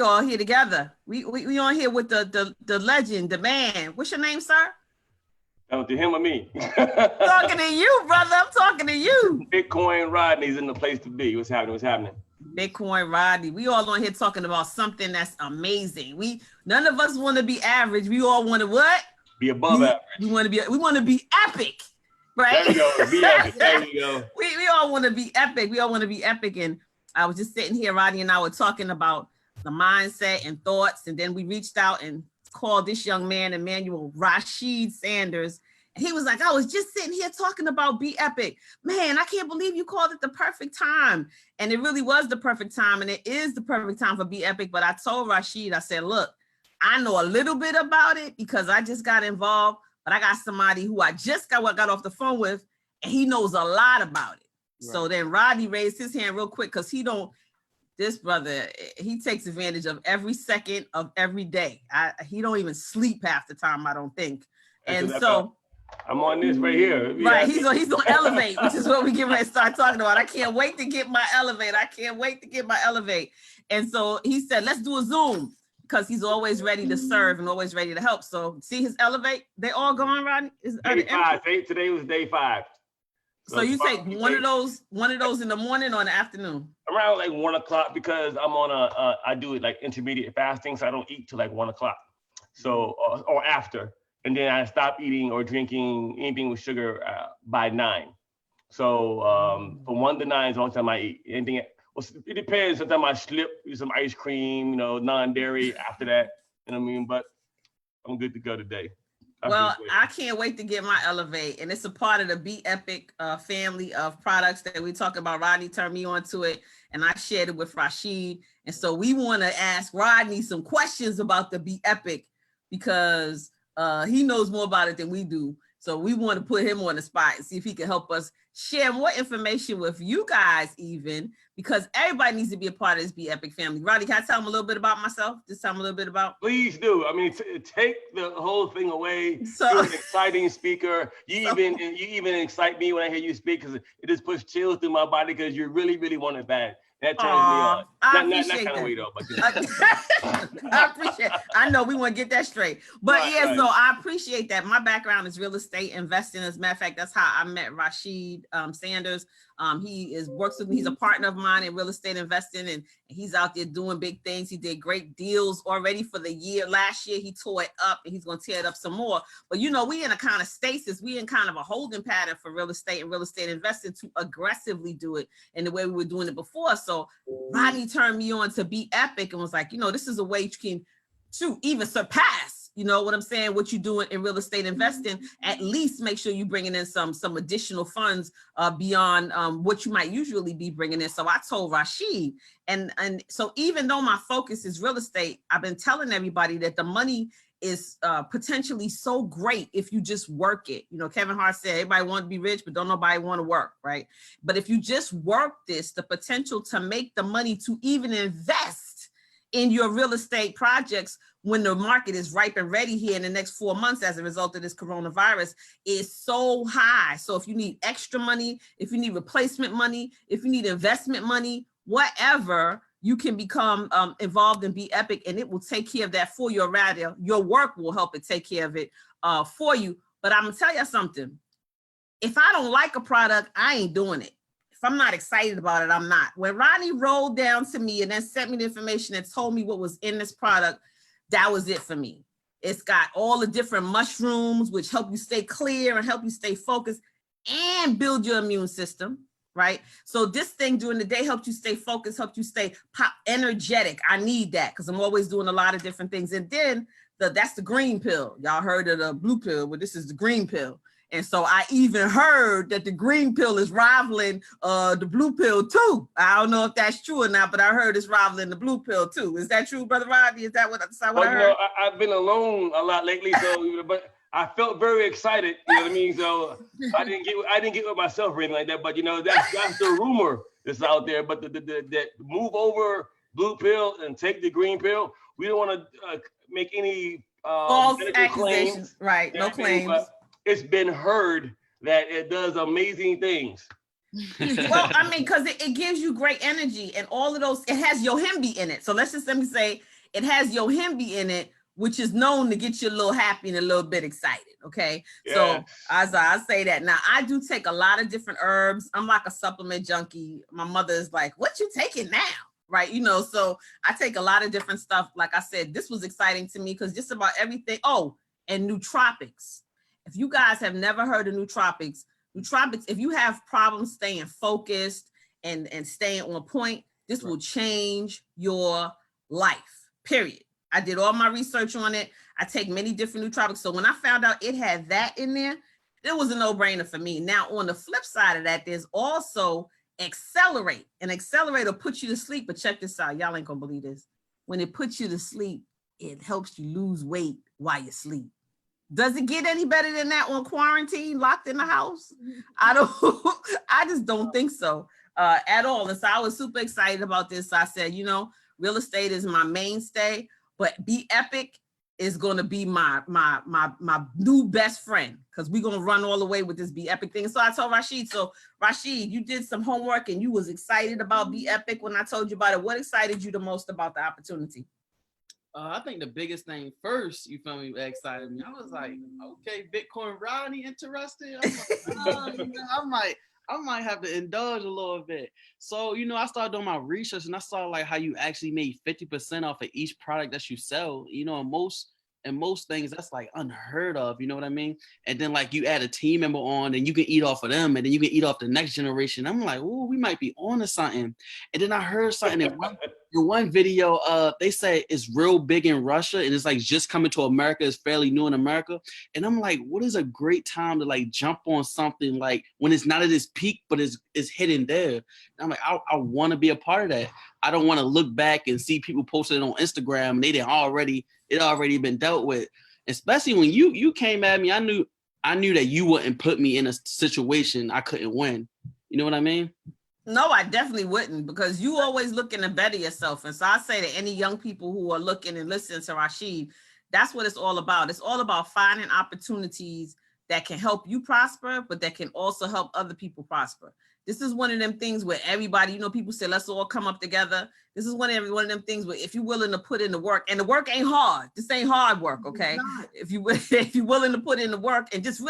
we all here together. We on here with the legend, the man. What's your name, sir? Oh, to him or me? Talking to you, brother. I'm talking to you. BitcoinRodney's in the place to be. What's happening? What's happening? BitcoinRodney. We all on here talking about something that's amazing. None of us want to be average. We all want to what? Be above average. We want to be epic, right? There you go. Be epic. There you go. We all want to be epic. We all want to be epic. And I was just sitting here, Rodney and I were talking about the mindset and thoughts, and then we reached out and called this young man, Emmanuel Rashid Sanders. And he was like, I was just sitting here talking about BEpic. Man, I can't believe you called it the perfect time. And it really was the perfect time. And it is the perfect time for BEpic. But I told Rashid, I said, look, I know a little bit about it because I just got involved, but I got somebody who I just got off the phone with, and he knows a lot about it. Right. So then Rodney raised his hand real quick because this brother, he takes advantage of every second of every day. He don't even sleep half the time, I don't think. And so I'm on this right here. Right, he's on Elevate, which is what we get ready to start talking about. I can't wait to get my Elevate. And so he said, let's do a Zoom, because he's always ready to serve and always ready to help. So see his Elevate, they all gone, Rodney? Day 5. Today was day 5. So you take one of those in the morning or in the afternoon? Around like 1 o'clock, because I'm on I do it like intermediate fasting, so I don't eat till like 1 o'clock. So or after, and then I stop eating or drinking anything with sugar by 9. So from 1 to 9 is the only time I eat. Anything, well, it depends. Sometimes I slip, some ice cream, non-dairy after that. You know what I mean? But I'm good to go today. Well, I can't wait to get my Elevate, and it's a part of the BEpic family of products that we talk about. Rodney turned me on to it, and I shared it with Rashid. And so we want to ask Rodney some questions about the BEpic, because he knows more about it than we do. So we want to put him on the spot and see if he can help us share more information with you guys, even, because everybody needs to be a part of this BEpic family. Rodney, can I tell him a little bit about myself? Just tell him a little bit about. Please do. I mean, take the whole thing away. You're an exciting speaker. You even excite me when I hear you speak, because it just puts chills through my body, because you really, really want it bad. That turns me on. Not kind of way though, but I appreciate it. I know we want to get that straight. But right. So I appreciate that. My background is real estate investing. As a matter of fact, that's how I met Rashid Sanders. He works with me. He's a partner of mine in real estate investing, and he's out there doing big things. He did great deals already for the year. Last year, he tore it up, and he's going to tear it up some more. But we in a kind of stasis. We in kind of a holding pattern for real estate and real estate investing to aggressively do it in the way we were doing it before. So Rodney turned me on to BEpic and was like, this is a way you can even surpass, what I'm saying, what you're doing in real estate investing. At least make sure you're bringing in some additional funds beyond what you might usually be bringing in. So I told Rashid, and so even though my focus is real estate, I've been telling everybody that the money is potentially so great if you just work it. Kevin Hart said, everybody want to be rich, but don't nobody want to work, right? But if you just work this, the potential to make the money to even invest in your real estate projects when the market is ripe and ready here in the next 4 months as a result of this coronavirus is so high. So if you need extra money, if you need replacement money, if you need investment money, whatever, you can become involved in BEpic, and it will take care of that for you. Rather, your work will help it take care of it for you. But I'm gonna tell you something. If I don't like a product, I ain't doing it. If I'm not excited about it, I'm not. When Rodney rolled down to me and then sent me the information and told me what was in this product, that was it for me. It's got all the different mushrooms, which help you stay clear and help you stay focused and build your immune system. Right? So this thing during the day helps you stay focused, helps you stay energetic. I need that because I'm always doing a lot of different things. And then that's the green pill. Y'all heard of the blue pill, but this is the green pill. And so I even heard that the green pill is rivaling the blue pill too. I don't know if that's true or not, but I heard it's rivaling the blue pill too. Is that true, Brother Rodney? Is that what I heard? I've been alone a lot lately, so but I felt very excited, you know what I mean? So I didn't get with myself or anything like that, but that's the rumor that's out there. But that move over blue pill and take the green pill, we don't want to make any false accusations, right? No claims. It's been heard that it does amazing things. Well, I mean, because it gives you great energy and all of those, it has yohimbi in it. So let me say, it has yohimbe in it, which is known to get you a little happy and a little bit excited. Okay. Yeah. So as I say that now, I do take a lot of different herbs. I'm like a supplement junkie. My mother is like, what you taking now? Right. You know, so I take a lot of different stuff. Like I said, this was exciting to me because just about everything. Oh, and nootropics. If you guys have never heard of nootropics, if you have problems staying focused and staying on point, this will change your life, period. I did all my research on it. I take many different nootropics. So when I found out it had that in there, it was a no-brainer for me. Now, on the flip side of that, there's also Accelerate. An accelerator puts you to sleep, but check this out. Y'all ain't gonna believe this. When it puts you to sleep, it helps you lose weight while you sleep. Does it get any better than that on quarantine, locked in the house? I just don't think so at all. And so I was super excited about this. So I said, you know, real estate is my mainstay, but BEpic is going to be my new best friend, because we're going to run all the way with this BEpic thing. So I told Rashid, so Rashid, you did some homework and you was excited about BEpic when I told you about it. What excited you the most about the opportunity? I think the biggest thing first, you feel me, excited me. I was like, okay, BitcoinRodney interested? I might have to indulge a little bit. So, you know, I started doing my research and I saw like how you actually made 50% off of each product that you sell. You know, and most things that's like unheard of, you know what I mean? And then like you add a team member on and you can eat off of them and then you can eat off the next generation. I'm like, oh, we might be on to something. And then I heard something in one video, they say it's real big in Russia and it's like just coming to America. It's fairly new in America. And I'm like, what is a great time to like jump on something like when it's not at its peak, but it's hidden there. And I'm like, I want to be a part of that. I don't want to look back and see people posting it on Instagram and it already been dealt with. Especially when you came at me, I knew that you wouldn't put me in a situation I couldn't win. You know what I mean? No, I definitely wouldn't, because you always looking to better yourself. And so I say to any young people who are looking and listening to Rashid, that's what it's all about. It's all about finding opportunities that can help you prosper, but that can also help other people prosper. This is one of them things where everybody, you know, people say, let's all come up together. This is one of them things where if you're willing to put in the work, and the work ain't hard, this ain't hard work, okay? If you're willing to put in the work and just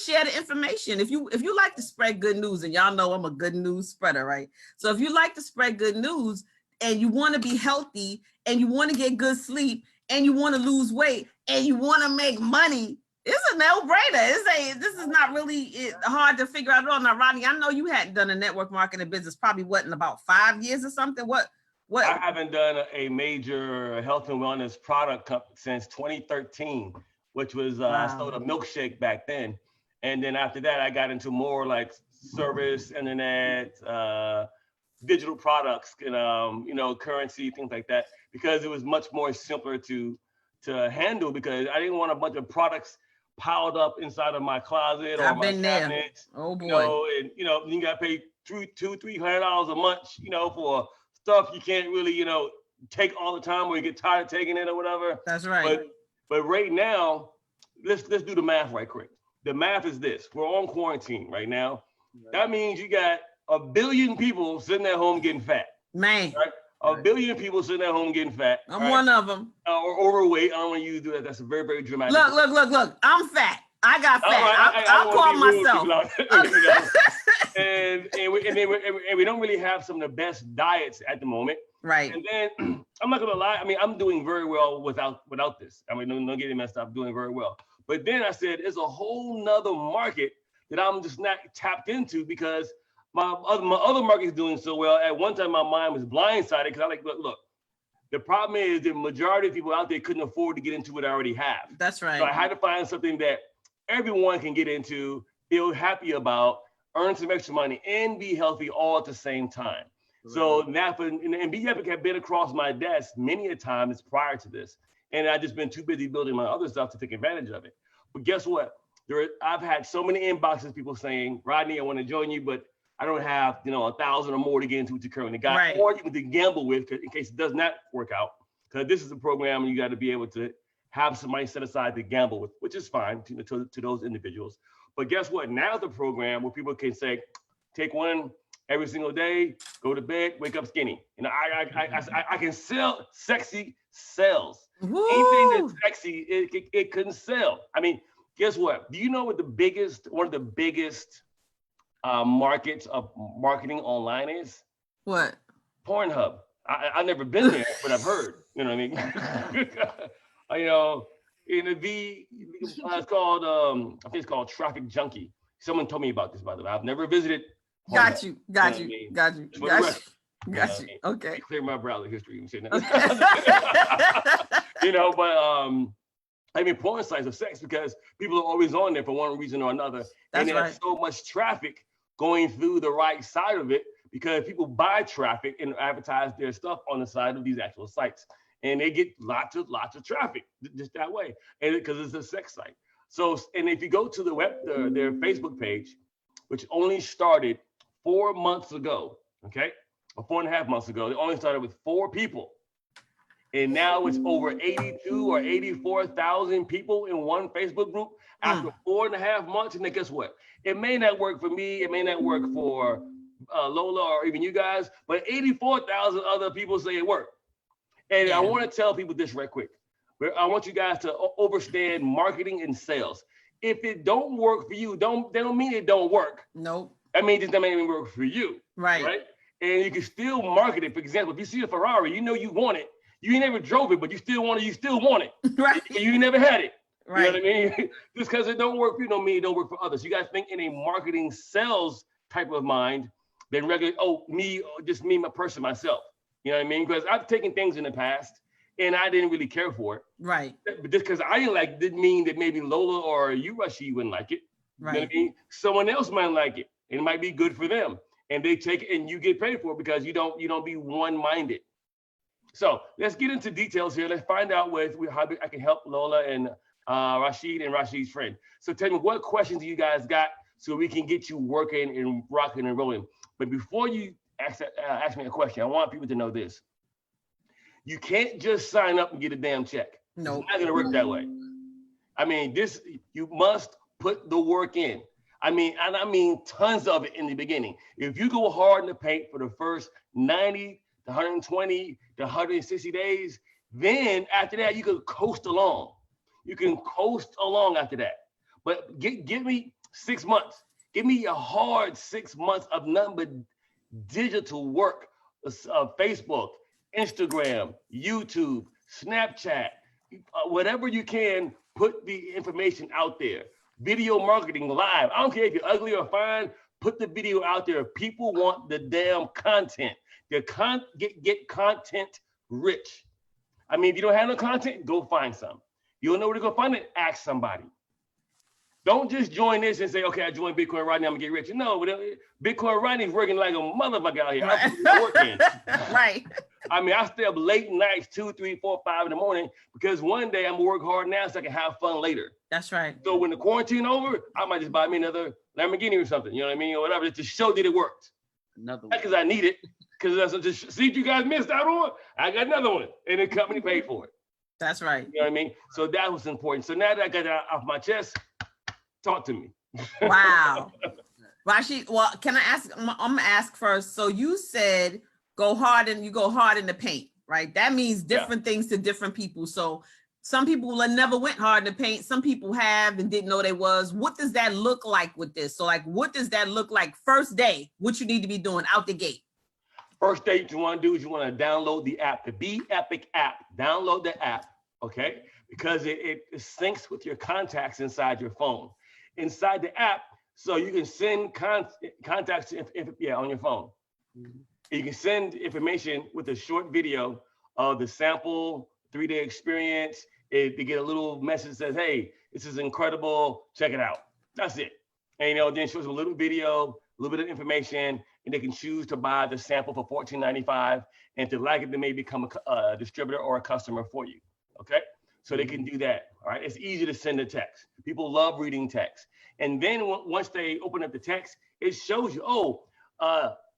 share the information. If you like to spread good news, and y'all know I'm a good news spreader, right? So if you like to spread good news and you want to be healthy and you want to get good sleep and you want to lose weight and you want to make money, it's a no-brainer. This is not really hard to figure out at all. Now, Rodney, I know you hadn't done a network marketing business probably in about 5 years or something. What? I haven't done a major health and wellness product since 2013, which was I sold a milkshake back then. And then after that, I got into more like service, internet, digital products, and you know, currency, things like that, because it was much more simpler to handle, because I didn't want a bunch of products piled up inside of my closet or my cabinets. Oh boy! You know, and you know, you got to pay $200-300 a month, you know, for stuff you can't really, you know, take all the time, or you get tired of taking it or whatever. That's right. But right now, let's do the math right quick. The math is this: we're on quarantine right now. Right. That means you got 1 billion people sitting at home getting fat. Man. Right? A billion people sitting at home getting fat. I'm one of them. Or overweight. I don't want you to do that. That's a very, very dramatic. Look. I'm fat. I got fat. Right. I'll call myself. and we don't really have some of the best diets at the moment. Right. And then I'm not gonna lie. I mean, I'm doing very well without this. I mean, don't get me messed up. I'm doing very well. But then I said, there's a whole nother market that I'm just not tapped into, because my other market is doing so well. At one time, my mind was blindsided, because I like, look, the problem is the majority of people out there couldn't afford to get into what I already have. That's right. So I had to find something that everyone can get into, feel happy about, earn some extra money, and be healthy all at the same time. Right. So NAPA and BEpic have been across my desk many a times prior to this. And I've just been too busy building my other stuff to take advantage of it. But guess what? I've had so many inboxes, people saying, Rodney, I want to join you, but I don't have, you know, 1,000 or more to get into what you currently got, right, or you can gamble with in case it does not work out. Because this is a program you got to be able to have some money set aside to gamble with, which is fine to those individuals. But guess what? Now the program where people can say, take one every single day, go to bed, wake up skinny. You know, I can sell sexy sells. Woo! Anything that's sexy, it couldn't sell. I mean, guess what? Do you know what one of the biggest markets of marketing online is? What? Pornhub. I've never been there, but I've heard. You know what I mean? You know, it's called I think it's called Traffic Junkie. Someone told me about this, by the way. I've never visited. Got you. Okay. Clear my browser history. Okay. You know, but I mean, porn sites of sex because people are always on there for one reason or another. That's and there's so much traffic going through the right side of it because people buy traffic and advertise their stuff on the side of these actual sites. And they get lots of traffic just that way. And because it's a sex site. So, and if you go to their Facebook page, which only started 4 months ago, okay? Or 4.5 months ago, they only started with 4 people. And now it's over 82 or 84,000 people in one Facebook group after 4.5 months. And then guess what? It may not work for me. It may not work for Lola or even you guys, but 84,000 other people say it worked. And I want to tell people this right quick. I want you guys to understand marketing and sales. If it don't work for you, they don't mean it don't work. Nope. I mean, it doesn't work for you. Right. And you can still market it. For example, if you see a Ferrari, you know you want it. You ain't never drove it, but you still want it. Right. You never had it. Right. You know what I mean? Just because it don't work for you don't mean it don't work for others. You guys think in a marketing sales type of mind than regular, just me, my person, myself. You know what I mean? Because I've taken things in the past and I didn't really care for it. Right. But just because I didn't like it didn't mean that maybe Lola or you, Rashid, wouldn't like it. Right. You know what I mean? Someone else might like it. It might be good for them. And they take it and you get paid for it because you don't be one-minded. So let's get into details here. Let's find out how I can help Lola and Rashid and Rashid's friend. So tell me, what questions do you guys got so we can get you working and rocking and rolling? But before you ask me a question, I want people to know this. You can't just sign up and get a damn check. No. It's not gonna work that way. I mean, you must put the work in. I mean tons of it in the beginning. If you go hard in the paint for the first 90 to 120 to 160 days, then after that, you can coast along. You can coast along after that. But give me 6 months. Give me a hard 6 months of nothing but digital work, Facebook, Instagram, YouTube, Snapchat, whatever you can, put the information out there. Video marketing live. I don't care if you're ugly or fine, put the video out there. People want the damn content. Get content rich. I mean, if you don't have no content, go find some. You don't know where to go find it, ask somebody. Don't just join this and say, okay, I joined BitcoinRodney, I'm gonna get rich. No, BitcoinRodney is working like a motherfucker out here. I'm working. Right. I mean, I stay up late nights, 2, 3, 4, 5 in the morning, because one day I'm gonna work hard now so I can have fun later. That's right. So when the quarantine over, I might just buy me another Lamborghini or something, you know what I mean, or whatever, just to show that it worked. Another one. Not because I need it, because that's just see if you guys missed out on. I got another one, and the company paid for it. That's right. You know what I mean? So that was important. So now that I got that off my chest, talk to me. Wow. Rashid, well, can I ask, I'm gonna ask first. So you said go hard in the paint, right? That means different things to different people. So some people never went hard in the paint. Some people have and didn't know they was. What does that look like with this? So like, what does that look like first day? What you need to be doing out the gate? First thing you want to do is you want to download the app, the BEpic app. Download the app, okay? Because it syncs with your contacts inside your phone. Inside the app, so you can send contacts on your phone. Mm-hmm. You can send information with a short video of the sample 3-day experience. They get a little message that says, hey, this is incredible, check it out. That's it. And then it shows a little video, a little bit of information, and they can choose to buy the sample for $14.95. And if they like it, they may become a distributor or a customer for you, okay? So they can do that, all right? It's easy to send a text. People love reading text. And then once they open up the text, it shows you,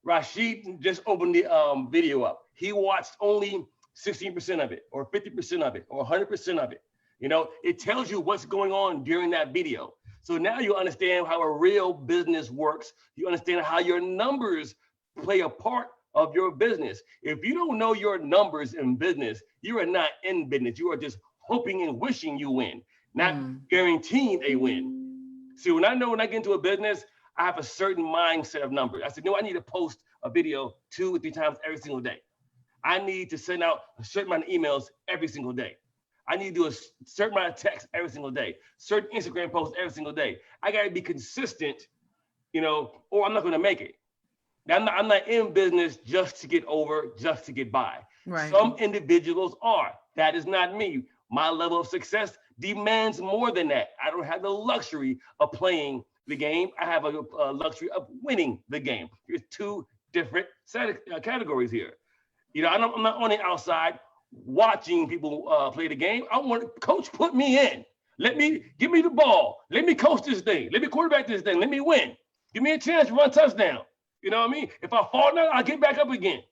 Rashid just opened the video up. He watched only 16% of it, or 50% of it, or 100% of it. It tells you what's going on during that video. So now you understand how a real business works. You understand how your numbers play a part of your business. If you don't know your numbers in business, you are not in business. You are just hoping and wishing you win, not guaranteeing a win. See, when I get into a business, I have a certain mindset of numbers. I said, no, I need to post a video 2 or 3 times every single day. I need to send out a certain amount of emails every single day. I need to do a certain amount of texts every single day, certain Instagram posts every single day. I got to be consistent, or I'm not going to make it. I'm not in business just to get over, just to get by. Right. Some individuals are. That is not me. My level of success demands more than that. I don't have the luxury of playing the game. I have a luxury of winning the game. There's 2 different categories here. I'm not on the outside watching people play the game. I want coach put me in. Give me the ball. Let me coach this thing. Let me quarterback this thing. Let me win. Give me a chance to run touchdown. You know what I mean? If I fall down, I'll get back up again.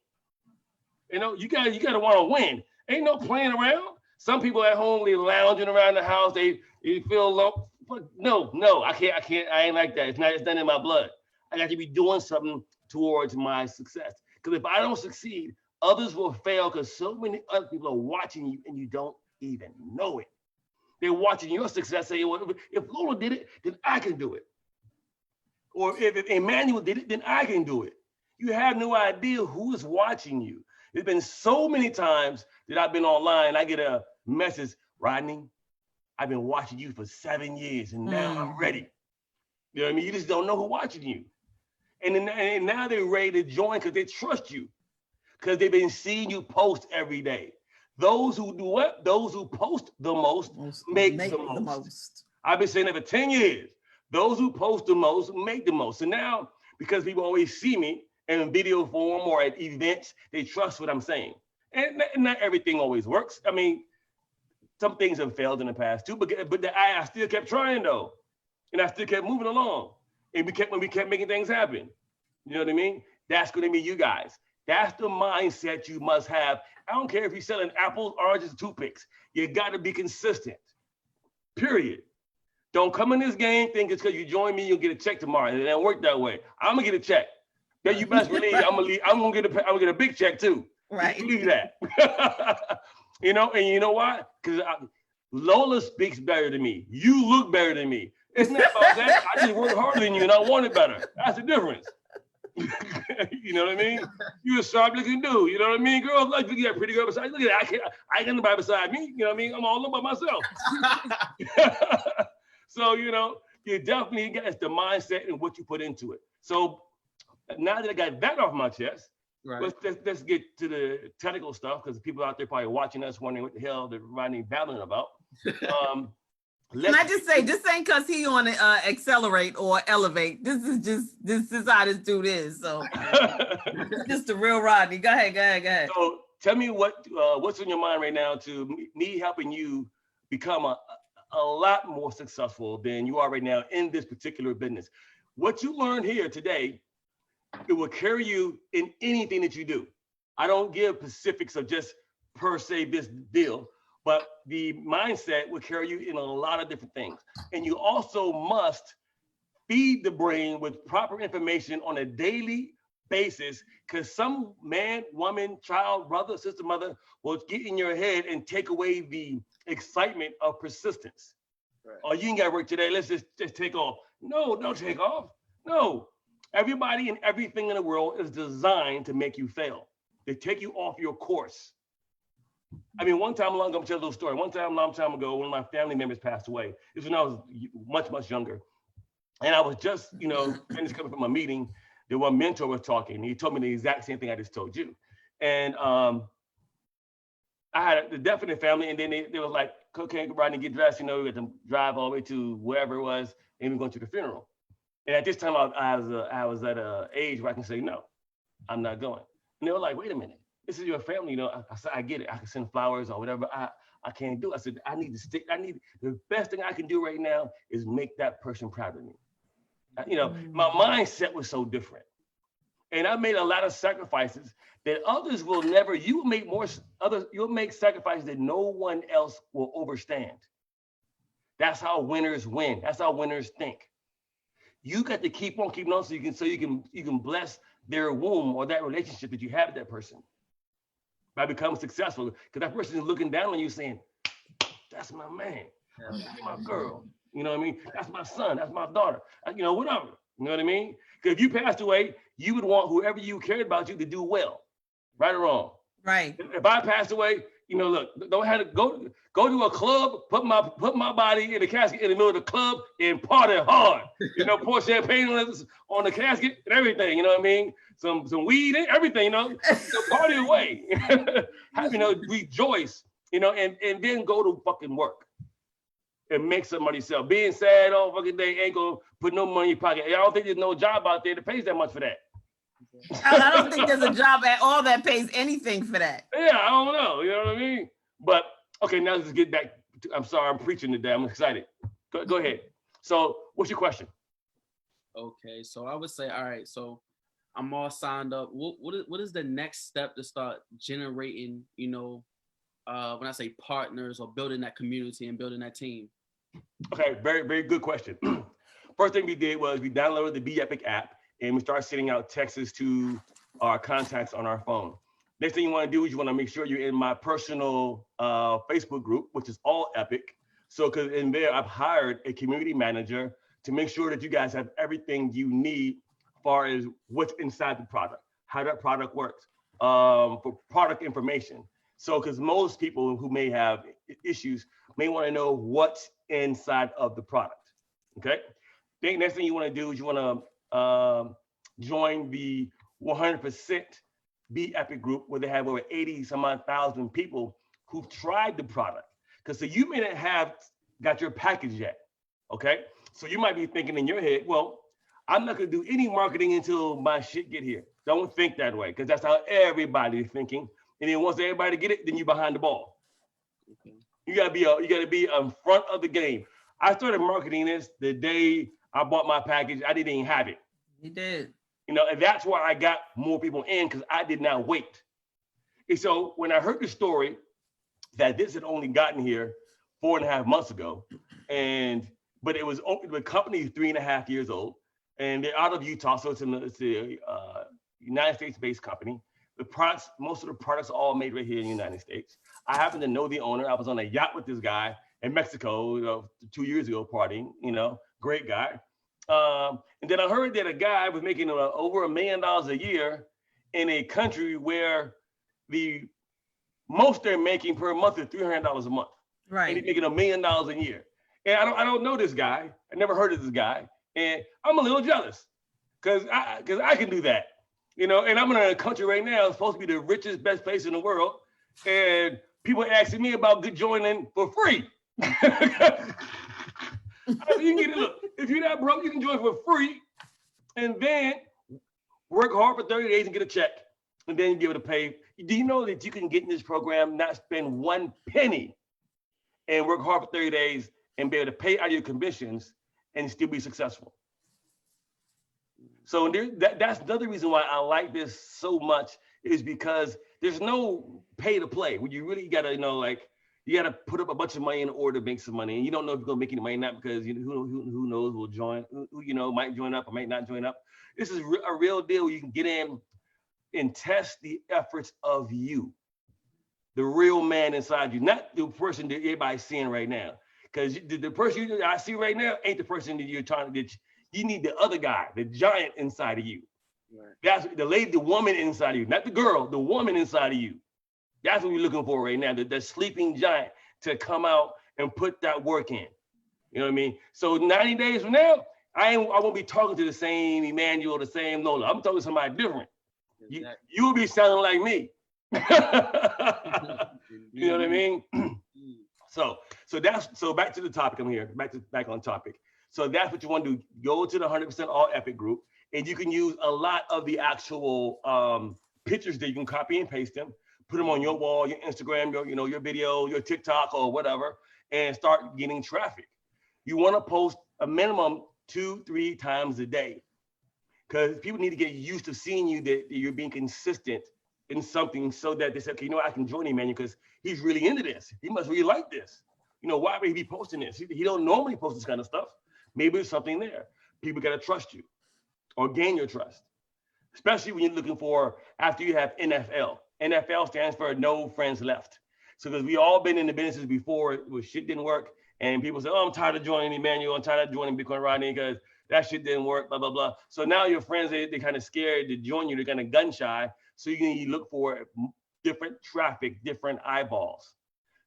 You gotta want to win. Ain't no playing around. Some people at home, they lounging around the house. They feel low. But no, I can't. I ain't like that. It's not in my blood. I got to be doing something towards my success. Because if I don't succeed, others will fail because so many other people are watching you and you don't even know it. They're watching your success. Say, well, if Lola did it, then I can do it. Or if Emmanuel did it, then I can do it. You have no idea who is watching you. There's been so many times that I've been online, I get a message, Rodney, I've been watching you for 7 years and now I'm ready. You know what I mean? You just don't know who's watching you. And now they're ready to join because they trust you. Because they've been seeing you post every day. Those who do what? Those who post the most make the most. I've been saying that for 10 years. Those who post the most make the most. So now, because people always see me in video form or at events, they trust what I'm saying. And not everything always works. I mean, some things have failed in the past too, but I still kept trying though. And I still kept moving along. And we kept making things happen. You know what I mean? That's going to be you guys. That's the mindset you must have. I don't care if you're selling apples, oranges, toothpicks. You got to be consistent, period. Don't come in this game thinking it's because you join me, you'll get a check tomorrow. It doesn't work that way. I'm going to get a check. Then you best believe I'm going to get a big check too. Right. Believe that. And you know why? Because Lola speaks better than me. You look better than me. It's not about that. I just work harder than you and I want it better. That's the difference. You know what I mean? You a sharp looking dude. You know what I mean? Girls like, look at that pretty girl beside. Look at that. I ain't got nobody beside me. You know what I mean? I'm all by myself. So, you definitely it's the mindset and what you put into it. So now that I got that off my chest, right. Let's get to the technical stuff because people out there probably watching us wondering what the hell they're Rodney babbling about. Can I just say, this ain't because he on accelerate or elevate. This is how this dude is. So just the real Rodney. Go ahead. So tell me what's on your mind right now to me helping you become a lot more successful than you are right now in this particular business. What you learned here today, it will carry you in anything that you do. I don't give specifics of just per se this deal, but the mindset will carry you in a lot of different things. And you also must feed the brain with proper information on a daily basis, because some man, woman, child, brother, sister, mother will get in your head and take away the excitement of persistence. Right. Oh, you ain't got to work today. Let's just take off. No, don't take off. No. Everybody and everything in the world is designed to make you fail, to take you off your course. I mean, I'm gonna tell a little story. One time, a long time ago, one of my family members passed away. This was when I was much, much younger. And I was just, finished coming from a meeting. The one mentor was talking. He told me the exact same thing I just told you. And I had the death in the family, and then they was like, okay, Rodney, get dressed. We had to drive all the way to wherever it was, and we're going to the funeral. And at this time, I was at an age where I can say, no, I'm not going. And they were like, wait a minute, this is your family. I said, I get it. I can send flowers or whatever. I can't do it. I said, the best thing I can do right now is make that person proud of me. My mindset was so different. And I made a lot of sacrifices that others will never. You'll make sacrifices that no one else will understand. That's how winners win. That's how winners think. You got to keep on keeping on so you can bless their womb or that relationship that you have with that person by becoming successful. Because that person is looking down on you saying, that's my man, that's my girl. You know what I mean? That's my son, that's my daughter, you know, whatever. You know what I mean? Because if you passed away, you would want whoever you cared about you to do well, right or wrong. Right. If I passed away, you know, look, don't have to go to a club, put my body in the casket in the middle of the club and party hard. You know, pour champagne on the casket and everything. You know what I mean? Some weed and everything. You know, so party away. You know, rejoice. You know, and then go to fucking work and make some money yourself. Being sad all fucking day ain't gonna put no money in your pocket. I don't think there's no job out there that pays that much for that. I don't think there's a job at all that pays anything for that. Yeah, I don't know. You know what I mean? But okay, now let's get back. I'm sorry, I'm preaching today. I'm excited. Go ahead. So, what's your question? Okay, so I would say, all right, so I'm all signed up. What is the next step to start generating, you know, when I say partners or building that community and building that team? Okay, very, very good question. First thing we did was we downloaded the BEpic app and we started sending out texts to our contacts on our phone. Next thing you want to do is you want to make sure you're in my personal Facebook group, which is all Epic. So, because in there, I've hired a community manager to make sure that you guys have everything you need as far as what's inside the product, how that product works, for product information. So, because most people who may have issues may want to know what's inside of the product, okay? The next thing you want to do is you want to join the 100% BEpic group where they have over 80,000 people who've tried the product. Because so you may not have got your package yet, okay? So you might be thinking in your head, well, I'm not gonna do any marketing until my shit get here. Don't think that way, because that's how everybody's thinking. And then once everybody get it, then you're behind the ball. Okay. You gotta be in front of the game. I started marketing this the day I bought my package. I didn't even have it. You did. You know, and that's why I got more people in, because I did not wait. And so when I heard the story that this had only gotten here 4.5 months ago, but it was the company is 3.5 years old, and they're out of Utah, so it's a United States-based company. The products, most of the products are all made right here in the United States. I happen to know the owner. I was on a yacht with this guy in Mexico, 2 years ago, partying. You know, great guy. And then I heard that a guy was making over $1 million a year in a country where the most they're making per month is $300 a month. Right. And he's making $1 million a year. And I don't know this guy. I never heard of this guy. And I'm a little jealous because I can do that. You know, and I'm in a country right now, it's supposed to be the richest, best place in the world. And people asking me about joining for free. You can get it, look, if you're not broke, you can join for free and then work hard for 30 days and get a check. And then you give it a pay. Do you know that you can get in this program, not spend 1 penny and work hard for 30 days and be able to pay out your commissions and still be successful? So that's another reason why I like this so much, is because there's no pay to play. When you really gotta, you gotta put up a bunch of money in order to make some money, and you don't know if you're gonna make any money or not, because who knows will join, who might join up or might not join up. This is a real deal where you can get in and test the efforts of you, the real man inside you, not the person that everybody's seeing right now. Because the person I see right now ain't the person that you're trying to get. You need the other guy, the giant inside of you. Right. That's the lady, the woman inside of you, not the girl, the woman inside of you. That's what we're looking for right now, the sleeping giant to come out and put that work in. You know what I mean? So 90 days from now, I won't be talking to the same Emmanuel, the same Lola. I'm talking to somebody different. Exactly. You will be sounding like me. You know what I mean? So back to the topic. I'm here, back on topic. So that's what you want to do. Go to the 100% All Epic group, and you can use a lot of the actual pictures that you can copy and paste them, put them on your wall, your Instagram, your video, your TikTok or whatever, and start getting traffic. You want to post a minimum 2-3 times a day, because people need to get used to seeing you, that you're being consistent in something, so that they say, okay, I can join Emmanuel because he's really into this. He must really like this. Why would he be posting this? He don't normally post this kind of stuff. Maybe there's something there. People got to trust you or gain your trust. especially when you're looking for after you have NFL. NFL stands for no friends left. So because we all been in the businesses before where shit didn't work, and people say, oh, I'm tired of joining Emmanuel, I'm tired of joining BitcoinRodney because that shit didn't work, blah, blah, blah. So now your friends, they're kind of scared to join you, they're kind of gun shy. So you look for different traffic, different eyeballs.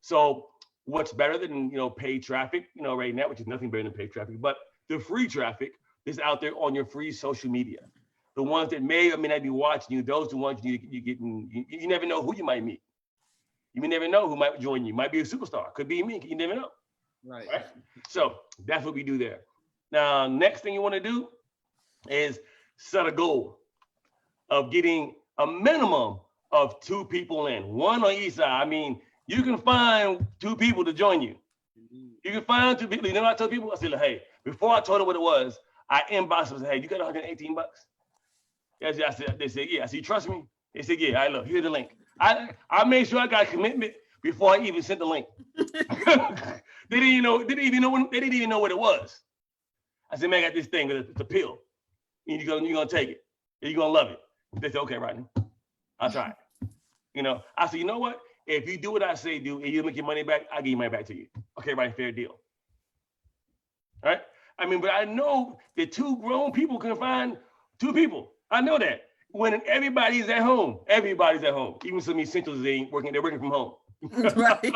So what's better than, paid traffic, right now, which is nothing better than paid traffic, but the free traffic is out there on your free social media. The ones that may or may not be watching you, those the ones you never know who you might meet. You may never know who might join you. Might be a superstar. Could be me. You never know. Right. So that's what we do there. Now, next thing you want to do is set a goal of getting a minimum of 2 people in, 1 on each side. I mean, you can find 2 people to join you. You can find 2 people. You know what I told people? I said, hey, before I told them what it was, I inboxed them and said, hey, you got $118? Yes, I said, they said, yeah. I said, trust me? They said, yeah, look, here's the link. I made sure I got a commitment before I even sent the link. They didn't even know what it was. I said, man, I got this thing, it's a pill. And you're gonna take it. And you're gonna love it. They said, okay, Rodney, I'll try it. I said, you know what? If you do what I say do and you make your money back, I'll give your money back to you. Okay, Rodney, fair deal. All right? I mean, but I know that 2 grown people can find 2 people. I know that. When everybody's at home. Even some essentials, they're working from home. Right.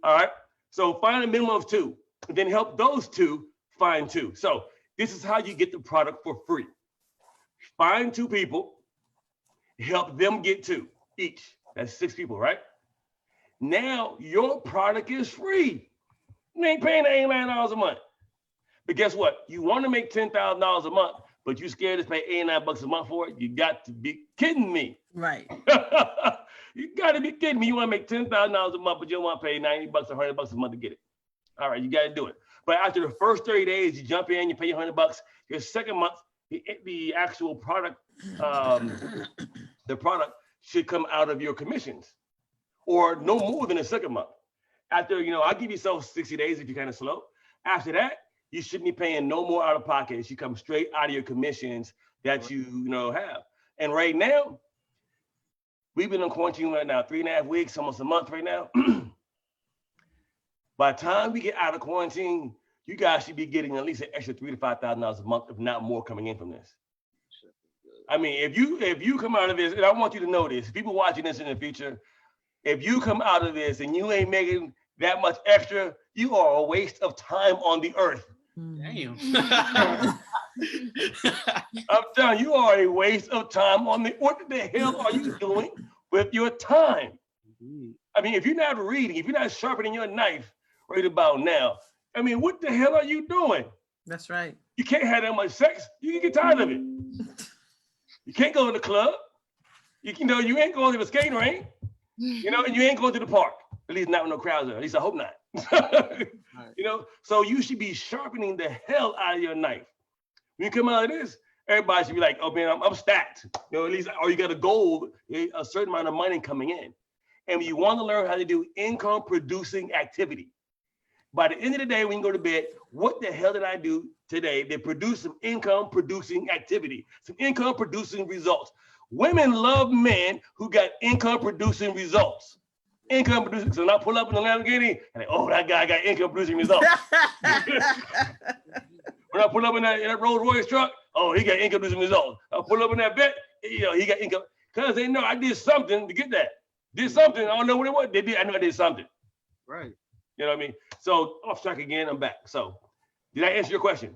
All right. So find a minimum of 2, and then help those 2 find 2. So this is how you get the product for free. Find 2 people, help them get 2 each. That's 6 people, right? Now your product is free. You ain't paying $89 a month. But guess what? You want to make $10,000 a month, but you're scared to pay $89 a month for it. You got to be kidding me. Right. You got to be kidding me. You want to make $10,000 a month, but you don't want to pay $90 or $100 a month to get it. All right, you got to do it. But after the first 30 days, you jump in, you pay your $100. Your second month, the actual product, the product should come out of your commissions, or no more than the second month. After, I give yourself 60 days if you're kind of slow. After that, you shouldn't be paying no more out of pocket. It should come straight out of your commissions that you have. And right now, we've been in quarantine right now, 3.5 weeks, almost a month right now. By the time we get out of quarantine, you guys should be getting at least an extra $3,000 to $5,000 a month, if not more, coming in from this. I mean, if you come out of this, and I want you to know this, people watching this in the future, if you come out of this and you ain't making that much extra, you are a waste of time on the earth. Damn. I'm telling you, you are a waste of time on the, what the hell are you doing with your time? I mean, if you're not reading, if you're not sharpening your knife right about now, I mean, what the hell are you doing? That's right. You can't have that much sex. You can get tired of it. You can't go to the club. You ain't going to the skating rink. And you ain't going to the park. At least not with no crowds there. At least I hope not. Right. So you should be sharpening the hell out of your knife. When you come out of this, everybody should be like, oh man, I'm stacked. At least, or you got a goal, a certain amount of money coming in. And you want to learn how to do income producing activity. By the end of the day, when you go to bed, what the hell did I do today that produced some income producing activity, some income producing results? Women love men who got income producing results. Income producing. So when I pull up in the Lamborghini, and oh, that guy got income producing results. When I pull up in that Rolls Royce truck, oh, he got income producing results. I pull up in that vet, he got income. Because they know I did something to get that. Did something. I don't know what it was. I know I did something. Right. You know what I mean? So off track again, I'm back. So did I answer your question?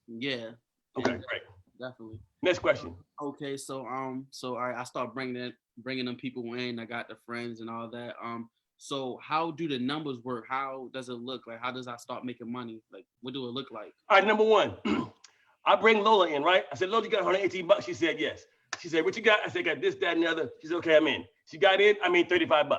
Yeah. Okay, great. Definitely. Next question. Okay, so all right, I start bringing them people in. I got the friends and all that. So how do the numbers work? How does it look like? How does I start making money? Like, what do it look like? All right, number one, I bring Lola in, right? I said, Lola, you got $118? She said, yes. She said, what you got? I said, I got this, that, and the other. She said, okay, I'm in. She got in, I made $35.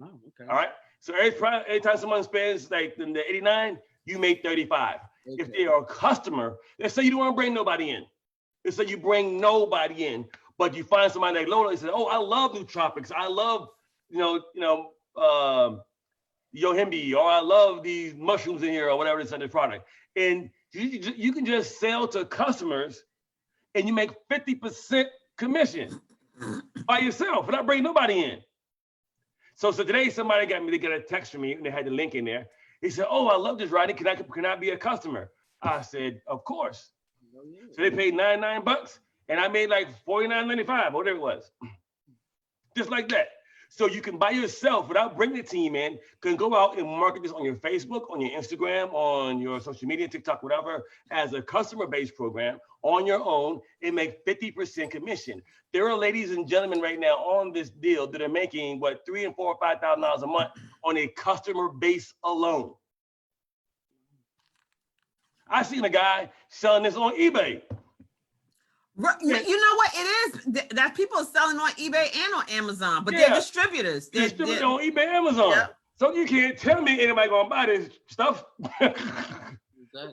Oh, okay. All right. So every time someone spends like the 89, you make 35. Okay. If they are a customer, let's say you don't want to bring nobody in. Let's say you bring nobody in, but you find somebody like Lola and say, oh, I love nootropics. I love, yohimbe, or I love these mushrooms in here, or whatever it's in the product. And you can just sell to customers and you make 50% commission by yourself without bringing nobody in. So today somebody they got a text from me and they had the link in there. He said, "Oh, I love this, Rodney. Can I be a customer?" I said, "Of course." So they paid $99 and I made like $49.95, whatever it was. Just like that. So you can by yourself, without bringing the team in, can go out and market this on your Facebook, on your Instagram, on your social media, TikTok, whatever, as a customer-based program on your own and make 50% commission. There are ladies and gentlemen right now on this deal that are making what, $3,000 and $4,000 or $5,000 a month on a customer base alone. I seen a guy selling this on eBay. You know what it is? That people are selling on eBay and on Amazon, but they're distributors. They're distributed on eBay, Amazon. Yep. So you can't tell me anybody gonna buy this stuff. They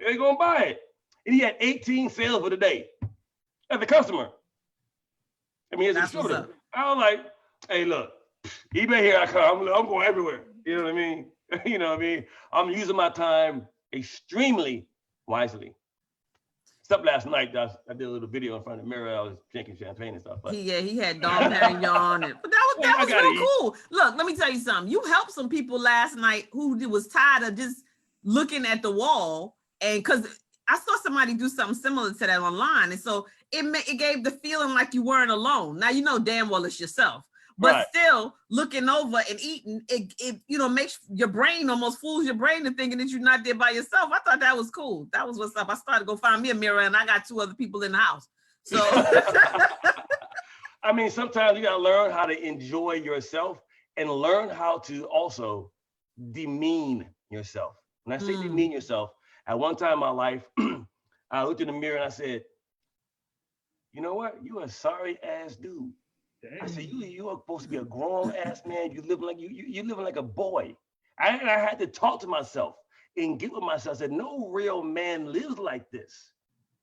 ain't gonna buy it. And he had 18 sales for the day as a customer. I mean, as a distributor. I was like, hey, look, eBay here I come. I'm going everywhere. You know what I mean? You know what I mean? I'm using my time extremely wisely. Except last night, I did a little video in front of the mirror. I was drinking champagne and stuff. But he had Dom Perignon. But that was real cool. Look, let me tell you something. You helped some people last night who was tired of just looking at the wall. And because I saw somebody do something similar to that online. And so it gave the feeling like you weren't alone. Now, you know damn well it's yourself. But still looking over and eating, it makes your brain almost fools your brain into thinking that you're not there by yourself. I thought that was cool. That was what's up. I started to go find me a mirror and I got 2 other people in the house. So I mean, sometimes you gotta learn how to enjoy yourself and learn how to also demean yourself. When I say demean yourself, at one time in my life, I looked in the mirror and I said, you know what? You a sorry ass dude. I said, you are supposed to be a grown ass man. You living like you living like a boy. I had to talk to myself and get with myself. I said, no real man lives like this.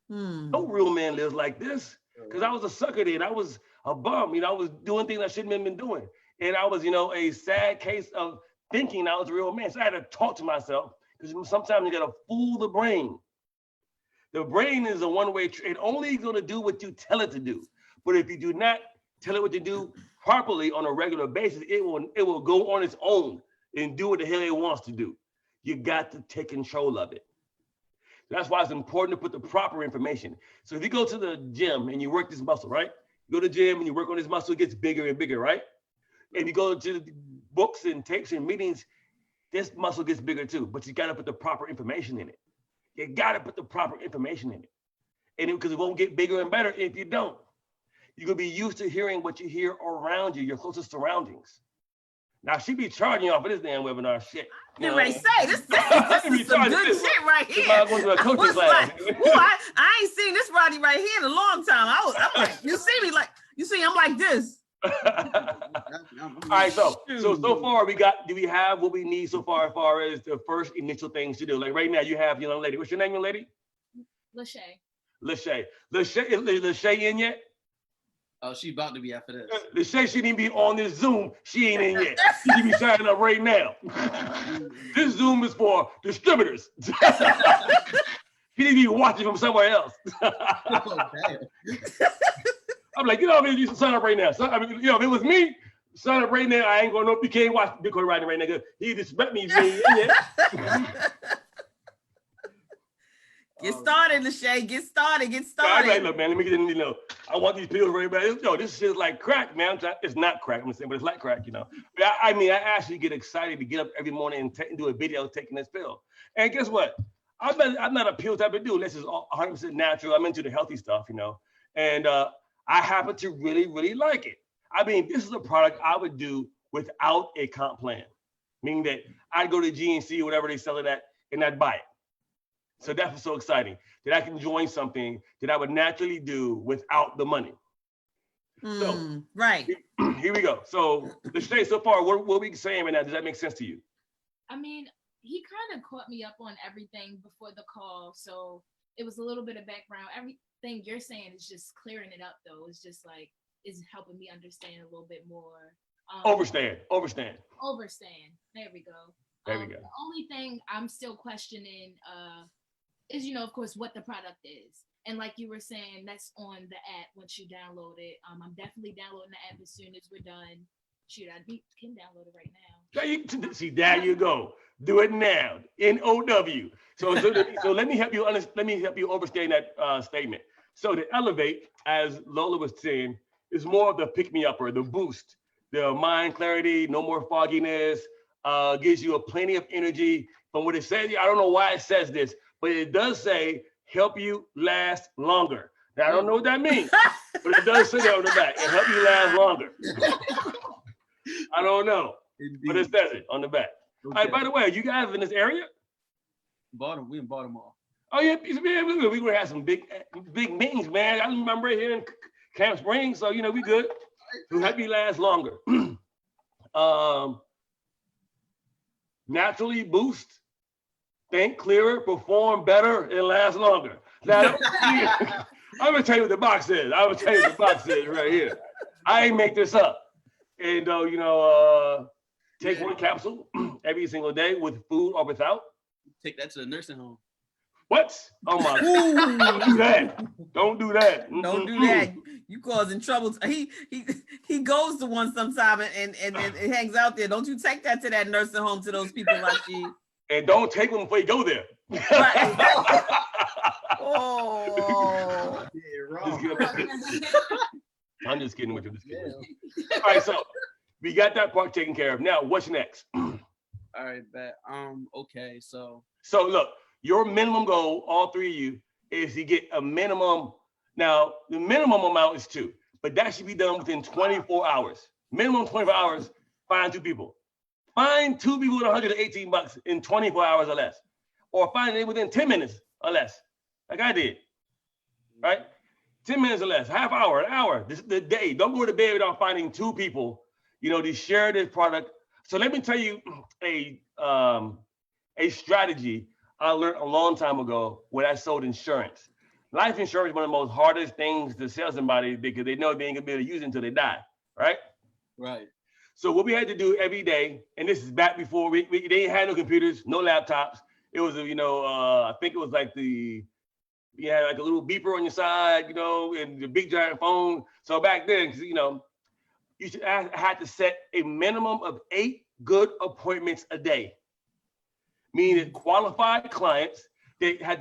No real man lives like this. Because I was a sucker then. I was a bum. I was doing things I shouldn't have been doing. And I was, a sad case of thinking I was a real man. So I had to talk to myself because sometimes you got to fool the brain. The brain is a one-way trip. It only going to do what you tell it to do. But if you do not tell it what to do properly on a regular basis, it will go on its own and do what the hell it wants to do. You got to take control of it. That's why it's important to put the proper information. So if you go to the gym and you work this muscle, right? You go to the gym and you work on this muscle, it gets bigger and bigger, right? And you go to the books and tapes and meetings, this muscle gets bigger too, but you got to put the proper information in it. You got to put the proper information in it. And because it won't get bigger and better if you don't. You're going to be used to hearing what you hear around you, your closest surroundings. Now, she be charging you off of this damn webinar shit. You may say, this is some good shit right here. I was like, I ain't seen this Rodney right here in a long time. I'm like, I'm like this. All right, so far do we have what we need so far as far as the first initial things to do? Like right now you have, young lady. What's your name, young lady? Lachey. Lachey. Lachey in yet? Oh, she about to be after this. Lachey shouldn't even be on this Zoom. She ain't in yet. She should be signing up right now. This Zoom is for distributors. She need to be watching from somewhere else. I'm like, you should sign up right now. So, if it was me, sign up right now. I ain't gonna know if you can't watch BitcoinRodney right now. He disrespect me. Get started, Lachey. Get started. Right, look, man, let me get in, I want these pills right back. This shit is like crack, man. It's not crack, I'm saying, but it's like crack, But I actually get excited to get up every morning and do a video taking this pill. And guess what? I'm not a pill type of dude. This is 100% natural. I'm into the healthy stuff, And I happen to really, really like it. I mean, this is a product I would do without a comp plan. Meaning that I'd go to GNC or whatever they sell it at and I'd buy it. So that's what's so exciting, that I can join something that I would naturally do without the money. Right. Here we go. So Lachey, so far, what are we saying right now? Does that make sense to you? I mean, he kind of caught me up on everything before the call. So it was a little bit of background. Everything you're saying is just clearing it up, though. It's just like, it's helping me understand a little bit more. Overstand. There we go. There we go. The only thing I'm still questioning is, of course, what the product is. And like you were saying, that's on the app once you download it. I'm definitely downloading the app as soon as we're done. Shoot, can download it right now. See, there you go. Do it now. NOW. So let me help you understand that statement. So the elevate, as Lola was saying, is more of the pick-me-upper, the boost, the mind clarity, no more fogginess, gives you plenty of energy. From what it says, I don't know why it says this, but it does say help you last longer. Now, I don't know what that means, but it does say that on the back, and help you last longer. I don't know, but it says it on the back. Okay. All right, by the way, you guys in this area? We in Baltimore. Oh yeah, man, we gonna have some big meetings, man. I remember right here in Camp Springs, so we good. So help you last longer. Naturally boost, think clearer, perform better, and last longer. Now, I'm gonna tell you what the box says. Right here. I ain't make this up. And take one capsule every single day with food or without. Take that to the nursing home. What? Oh my God. Don't do that. Don't do that. Don't do that. You causing trouble. He goes to one sometime and it hangs out there. Don't you take that to that nursing home to those people like you. And don't take them before you go there. Right. Oh. I'm just kidding with you. All right, so we got that part taken care of. Now, what's next? All right, bet. Okay, so look, your minimum goal, all three of you, is to get a minimum. Now, the minimum amount is 2, but that should be done within 24 hours. Minimum 24 hours, find 2 people. Find 2 people with $118 in 24 hours or less. Or find it within 10 minutes or less, like I did, right? 10 minutes or less, half hour, an hour, this is the day. Don't go to bed without finding 2 people, to share this product. So let me tell you a strategy I learned a long time ago when I sold insurance. Life insurance is one of the most hardest things to sell somebody because they know they ain't gonna be able to use it until they die, right? Right. So what we had to do every day, and this is back before they ain't had no computers, no laptops. It was, I think it was like you had like a little beeper on your side, and the big giant phone. So back then, I had to set a minimum of 8 good appointments a day, meaning qualified clients that had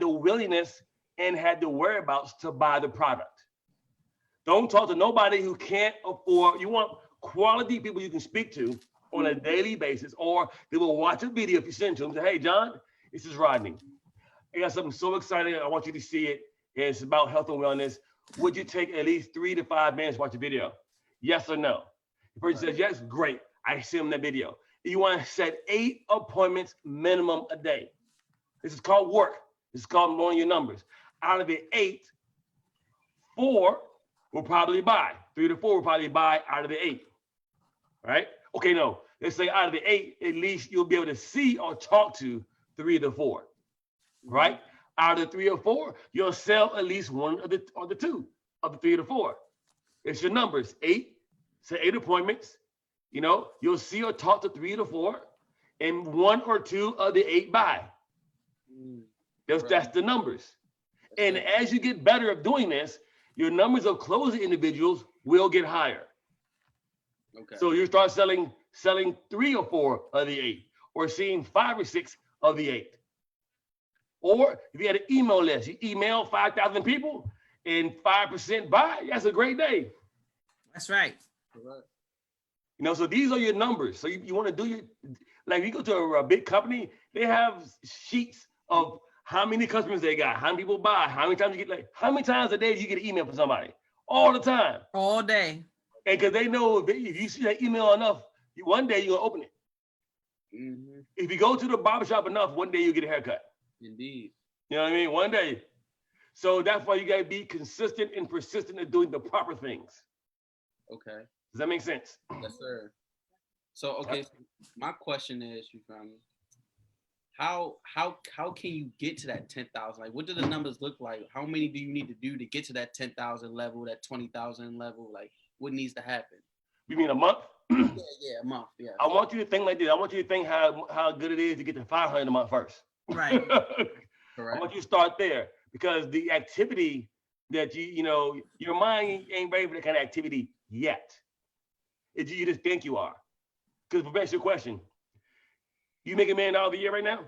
the willingness and had the whereabouts to buy the product. Don't talk to nobody who can't afford. You want quality people you can speak to on a daily basis, or they will watch a video if you send to them. Say, hey, John, this is Rodney. I got something so exciting. I want you to see it. It's about health and wellness. Would you take at least 3 to 5 minutes to watch the video? Yes or no? The person says, yes, great. I send them that video. You want to set 8 appointments minimum a day. This is called work. This is called knowing your numbers. Out of the 8, 4 will probably buy. 3 to 4 will probably buy out of the 8. Right? Okay, no. Let's say out of the 8, at least you'll be able to see or talk to 3 to 4. Right? Out of the 3 or 4, you'll sell at least 1 of the 2 of the 3 to 4. It's your numbers. 8, say 8 appointments. You'll see or talk to 3 to 4, and 1 or 2 of the 8 buy. That's the numbers. And as you get better at doing this, your numbers of closing individuals will get higher. Okay. So you start selling 3 or 4 of the 8, or seeing 5 or 6 of the 8. Or if you had an email list, you email 5,000 people and 5% buy, that's a great day. That's right. So these are your numbers. So you want to do like you go to a big company, they have sheets of how many customers they got, how many people buy, how many times you get, how many times a day do you get an email from somebody? All the time. All day. And because they know if you see that email enough, one day you're going to open it. Mm-hmm. If you go to the barbershop enough, one day you'll get a haircut. Indeed. You know what I mean? One day. So that's why you got to be consistent and persistent in doing the proper things. Okay. Does that make sense? Yes, sir. So, okay, my question is, you feel me? How can you get to that 10,000? Like, what do the numbers look like? How many do you need to do to get to that 10,000 level, that 20,000 level? Like, what needs to happen? You mean a month? Yeah, a month. Yeah. I want you to think like this. I want you to think how good it is to get to 500 a month first. Right. Correct. I want you to start there because the activity that your mind ain't ready for that kind of activity yet. You just think you are. Because to answer your question, you make $1 million a year right now?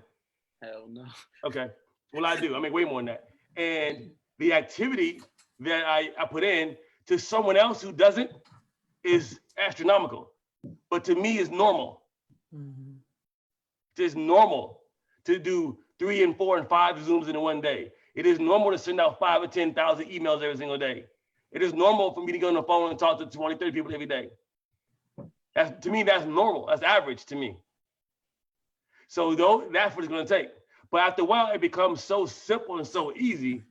Hell no. Okay. Well, I do. I make way more than that. And the activity that I put in to someone else who doesn't is astronomical. But to me, it's normal. Mm-hmm. It's normal to do 3 and 4 and 5 Zooms in one day. It is normal to send out 5 or 10,000 emails every single day. It is normal for me to go on the phone and talk to 20, 30 people every day. To me, that's normal. That's average to me. So that's what it's going to take. But after a while, it becomes so simple and so easy,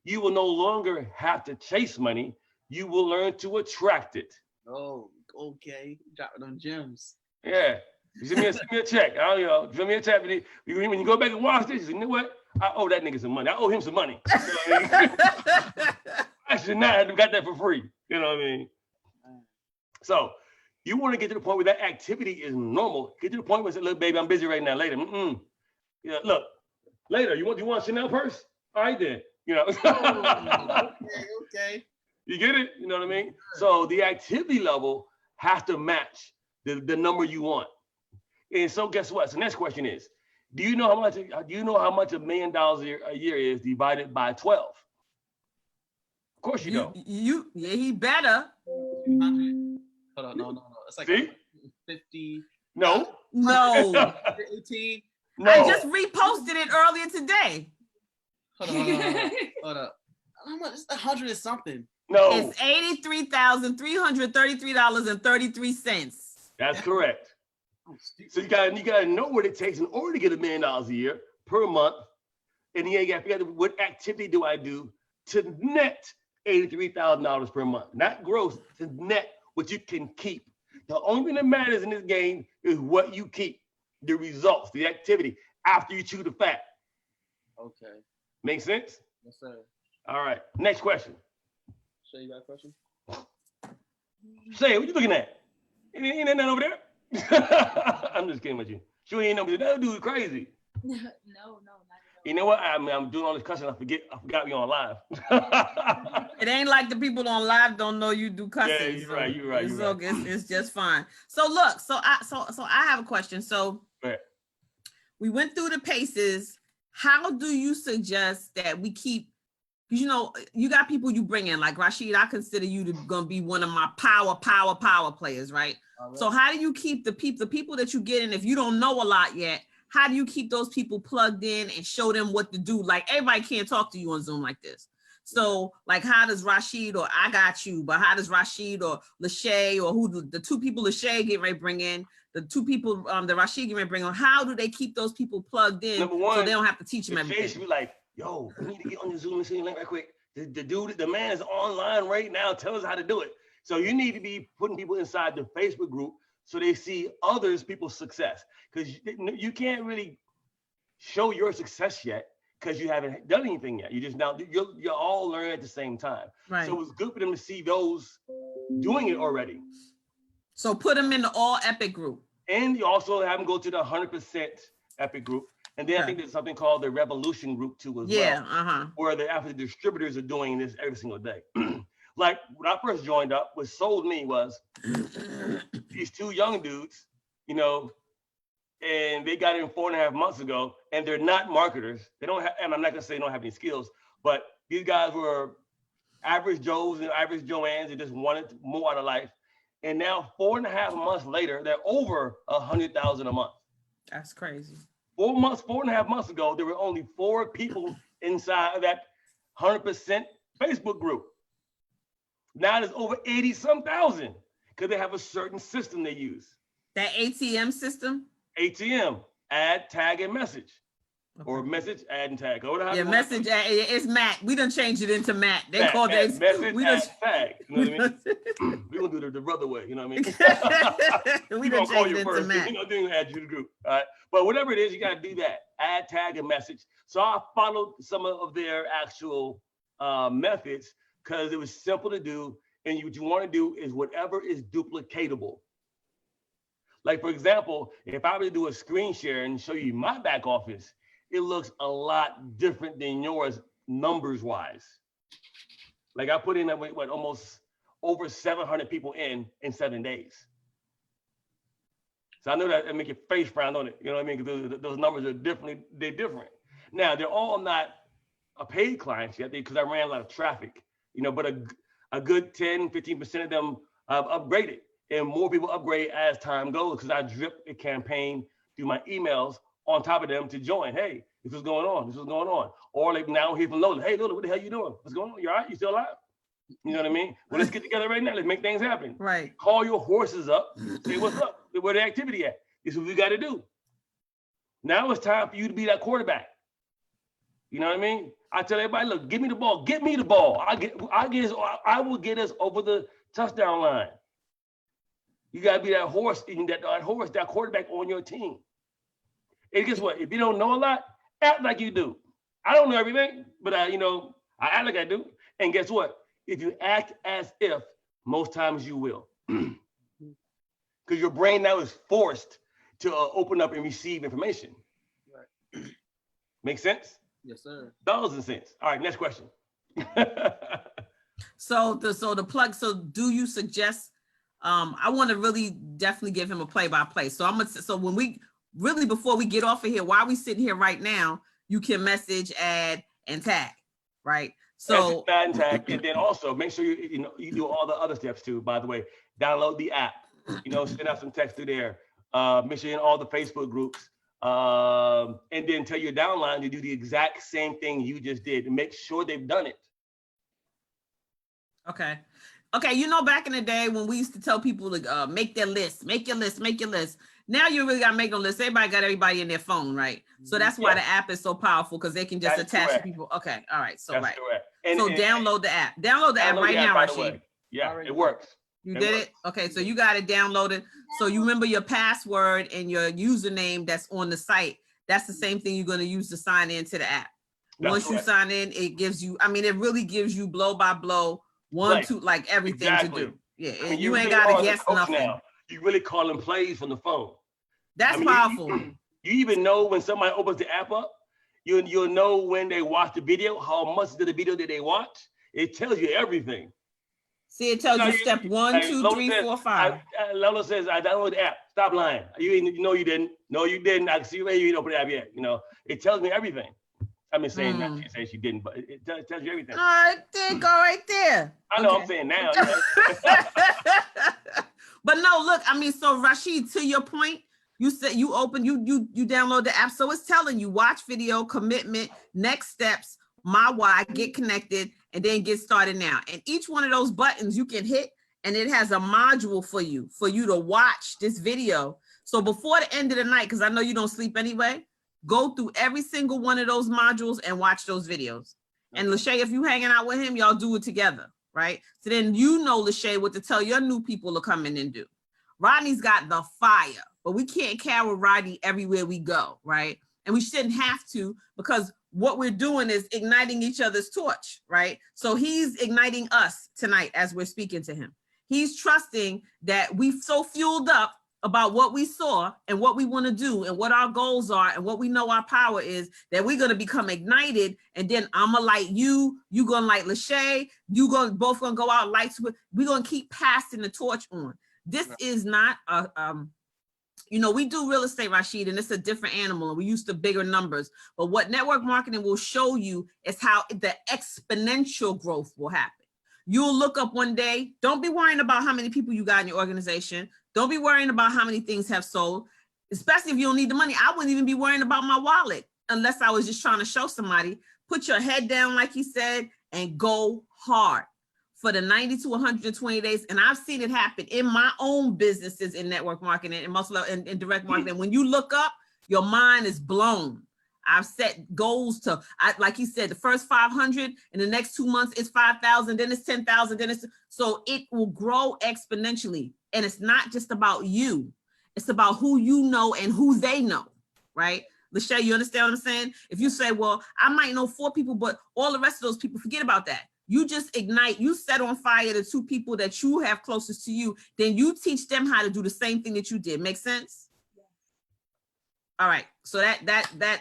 you will no longer have to chase money. You will learn to attract it. Oh, okay. Dropping them gems. Yeah. Send me a check. Send me a check. When you go back and watch this, you know what? I owe that nigga some money. I owe him some money. You know what I mean? I should not have got that for free. You know what I mean? So you want to get to the point where that activity is normal. Get to the point where you say, look, baby, I'm busy right now. Later. Yeah, look, later. You want a Chanel purse? All right, then. Okay. You get it? You know what I mean? So the activity level has to match the number you want. And so guess what? So next question is, do you know how much $1 million a year is divided by 12? Of course you don't. He better. 100. Hold on, no. It's like 50. No. 18. No. I just reposted it earlier today. Hold up. How much? It's 100 and something. No. It's $83,333.33. That's correct. So you gotta know what it takes in order to get $1 million a year per month. And you gotta figure out what activity do I do to net $83,000 per month, not gross, to net what you can keep. The only thing that matters in this game is what you keep, the results, the activity after you chew the fat. Okay. Make sense? Yes, sir. All right. Next question. Shay, you got a question? Shay, what you looking at? Ain't nothing over there? I'm just kidding with you. She ain't know, but that dude is crazy. No, not at all. You know what? I'm doing all this cussing. I forgot we on live. It ain't like the people on live don't know you do cussing. Yeah, you're right. It's just fine. So look, so I have a question. So we went through the paces. How do you suggest that we keep? You got people you bring in, like Rashid. I consider you to gonna be one of my power players, right? So how do you keep the people that you get in? If you don't know a lot yet, how do you keep those people plugged in and show them what to do? Like everybody can't talk to you on Zoom like this. So like, how does Rashid or I got you, but how does Rashid or Lachey or who the two people Lachey get ready to bring in, the two people that Rashid get ready to bring on, how do they keep those people plugged in so they don't have to teach them everything? Should be like, yo, we need to get on the Zoom and see the link right quick. The man is online right now. Tell us how to do it. So you need to be putting people inside the Facebook group so they see people's success. Because you can't really show your success yet because you haven't done anything yet. You're all learning at the same time. Right. So it's good for them to see those doing it already. So put them in the all epic group. And you also have them go to the 100% epic group. And then I think there's something called the Revolution group too as well. Where the distributors are doing this every single day. Like when I first joined up, what sold me was these two young dudes, and they got in 4.5 months ago, and they're not marketers. They don't have, and I'm not gonna say they don't have any skills, but these guys were average Joes and average Joannes that just wanted more out of life. And now 4.5 months later, they're over 100,000 a month. That's crazy. 4.5 months ago, there were only 4 people inside of that 100% Facebook group. Now there's over 80-some thousand because they have a certain system they use. That ATM system? ATM, add, tag, and message. Okay. Or message, add, and tag. Message, it's Matt. We done changed it into Matt. They call it message, add, tag. You know what I mean? We're going to do the brother way. You know what I mean? We done changed it into Matt. They're going to add you to the group. All right. But whatever it is, you got to do that. Add, tag, and message. So I followed some of their actual methods because it was simple to do. And what you want to do is whatever is duplicatable. Like, for example, if I were to do a screen share and show you my back office, it looks a lot different than yours numbers wise. Like I put in what almost over 700 people in 7 days. So I know that make your face frown on it. You know what I mean? Because those numbers are they're different. Now they're all not a paid clients yet because I ran a lot of traffic, you know, but a good 10, 15% of them have upgraded, and more people upgrade as time goes because I drip a campaign through my emails on top of them to join. Hey, this is going on. This is going on. Or like now here from Lola. Hey, Lola, what the hell you doing? What's going on? You all right? You still alive? You know what I mean? Well, let's get together right now. Let's make things happen. Right. Call your horses up. Say what's up. Where the activity at? This is what we got to do. Now it's time for you to be that quarterback. You know what I mean? I tell everybody, look, give me the ball. Get me the ball. I will get us over the touchdown line. You got to be that horse, that quarterback on your team. And guess what? If you don't know a lot, act like you do. I don't know everything, but I act like I do. And guess what? If you act as if, most times you will. Because your brain now is forced to open up and receive information. Right. Make sense? Yes, sir. Dollars cents. All right, next question. So do you suggest, I want to really definitely give him a play-by-play. So when we really, before we get off of here, while we sitting here right now, you can message, add, and tag, right? So add and tag, and then also make sure you do all the other steps too. By the way, download the app. Send out some text through there. Make sure you're in all the Facebook groups, and then tell your downline to do the exact same thing you just did, and make sure they've done it. Okay. Back in the day when we used to tell people to make their list, make your list. Now you really gotta make no list. Everybody got everybody in their phone, right? So that's why the app is so powerful, because they can just attach to people. Okay, all right. So that's correct. And download the app. Download the app right now, Rashid. Yeah, it works. You did it? Okay, so you got it downloaded. So you remember your password and your username that's on the site. That's the same thing you're going to use to sign into the app. Once you sign in, it gives you, it really gives you blow by blow, like everything to do. Yeah, you ain't got to guess nothing. Now. You really calling plays from the phone. That's powerful. You even know when somebody opens the app up, you'll know when they watch the video, how much of the video did they watch. It tells you everything. See, it tells you step 1, 2, 3, 4, 5. Lola says, I downloaded the app. Stop lying. You didn't. No, you didn't. I can see where you didn't open the app yet. It tells me everything. I'm just saying, not to say she didn't, but it tells you everything. All right, there, go right there. I know, okay. I'm saying now. But no, look, so Rashid, to your point, you said you download the app. So it's telling you watch video, commitment, next steps, my why, get connected, and then get started now. And each one of those buttons you can hit, and it has a module for you to watch this video. So before the end of the night, because I know you don't sleep anyway, go through every single one of those modules and watch those videos. And Lachey, if you hanging out with him, y'all do it together, right? So then Lachey, what to tell your new people to come in and do. Rodney's got the fire, but we can't carry Rodney everywhere we go, right? And we shouldn't have to, because what we're doing is igniting each other's torch, right? So he's igniting us tonight as we're speaking to him. He's trusting that we've so fueled up about what we saw and what we want to do and what our goals are and what we know our power is, that we're going to become ignited. And then I'm going to light you going to light Lachey, both going to go out lights. We're going to keep passing the torch on. This is not we do real estate, Rashid, and it's a different animal, and we're used to bigger numbers. But what network marketing will show you is how the exponential growth will happen. You'll look up one day, don't be worrying about how many people you got in your organization. Don't be worrying about how many things have sold, especially if you don't need the money. I wouldn't even be worrying about my wallet unless I was just trying to show somebody. Put your head down, like he said, and go hard for the 90 to 120 days. And I've seen it happen in my own businesses in network marketing and muscle and direct marketing. When you look up, your mind is blown. I've set goals like he said, the first 500, in the next 2 months, it's 5,000, then it's 10,000, so it will grow exponentially. And it's not just about you. It's about who you know and who they know, right? Lachey, you understand what I'm saying? If you say, well, I might know 4 people, but all the rest of those people, forget about that. You just ignite, you set on fire the 2 people that you have closest to you, then you teach them how to do the same thing that you did. Make sense? All right. So that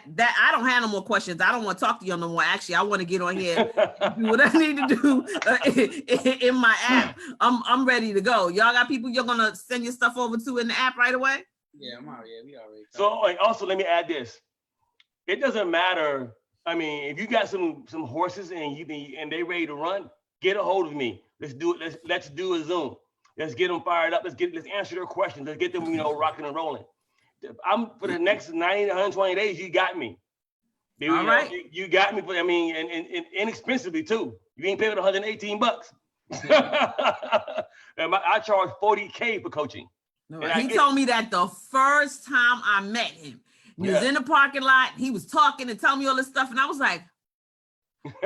I don't have no more questions. I don't want to talk to you no more. Actually, I want to get on here and do what I need to do in my app. I'm ready to go. Y'all got people you're gonna send your stuff over to in the app right away? Yeah, I'm out. Yeah, we already. So like, also let me add this. It doesn't matter. I mean, if you got some horses and they ready to run, get a hold of me. Let's do it. Let's do a Zoom. Let's get them fired up. Let's answer their questions. Let's get them, rocking and rolling. I'm for the next 90 to 120 days. You got me. All right. You got me. And inexpensively too. You ain't paying $118. And I charge $40K for coaching. No, he told me that the first time I met him. He was in the parking lot. He was talking and telling me all this stuff, and I was like,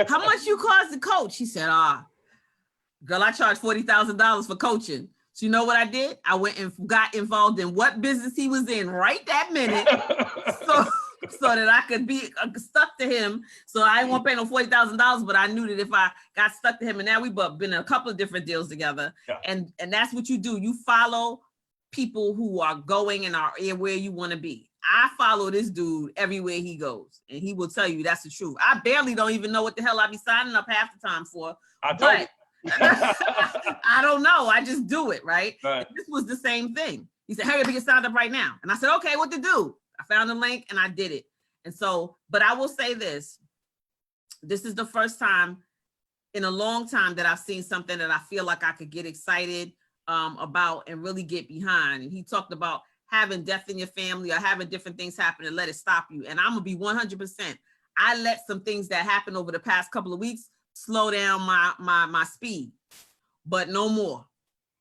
"How much you cost to coach?" He said, girl, I charge $40,000 for coaching." So you know what I did? I went and got involved in what business he was in right that minute, so that I could be stuck to him. So I didn't want to pay no $40,000, but I knew that if I got stuck to him, and now we've been in a couple of different deals together, and that's what you do. You follow people who are going and are where you want to be. I follow this dude everywhere he goes, and he will tell you that's the truth. I barely don't even know what the hell I be signing up half the time for. But I don't know. I just do it, right? This was the same thing. He said, "Hurry up and get signed up right now." And I said, "Okay, what to do?" I found the link and I did it. And so, but I will say this. This is the first time in a long time that I've seen something that I feel like I could get excited about and really get behind. And he talked about having death in your family or having different things happen and let it stop you. And I'm gonna be 100%. I let some things that happened over the past couple of weeks slow down my speed, but no more.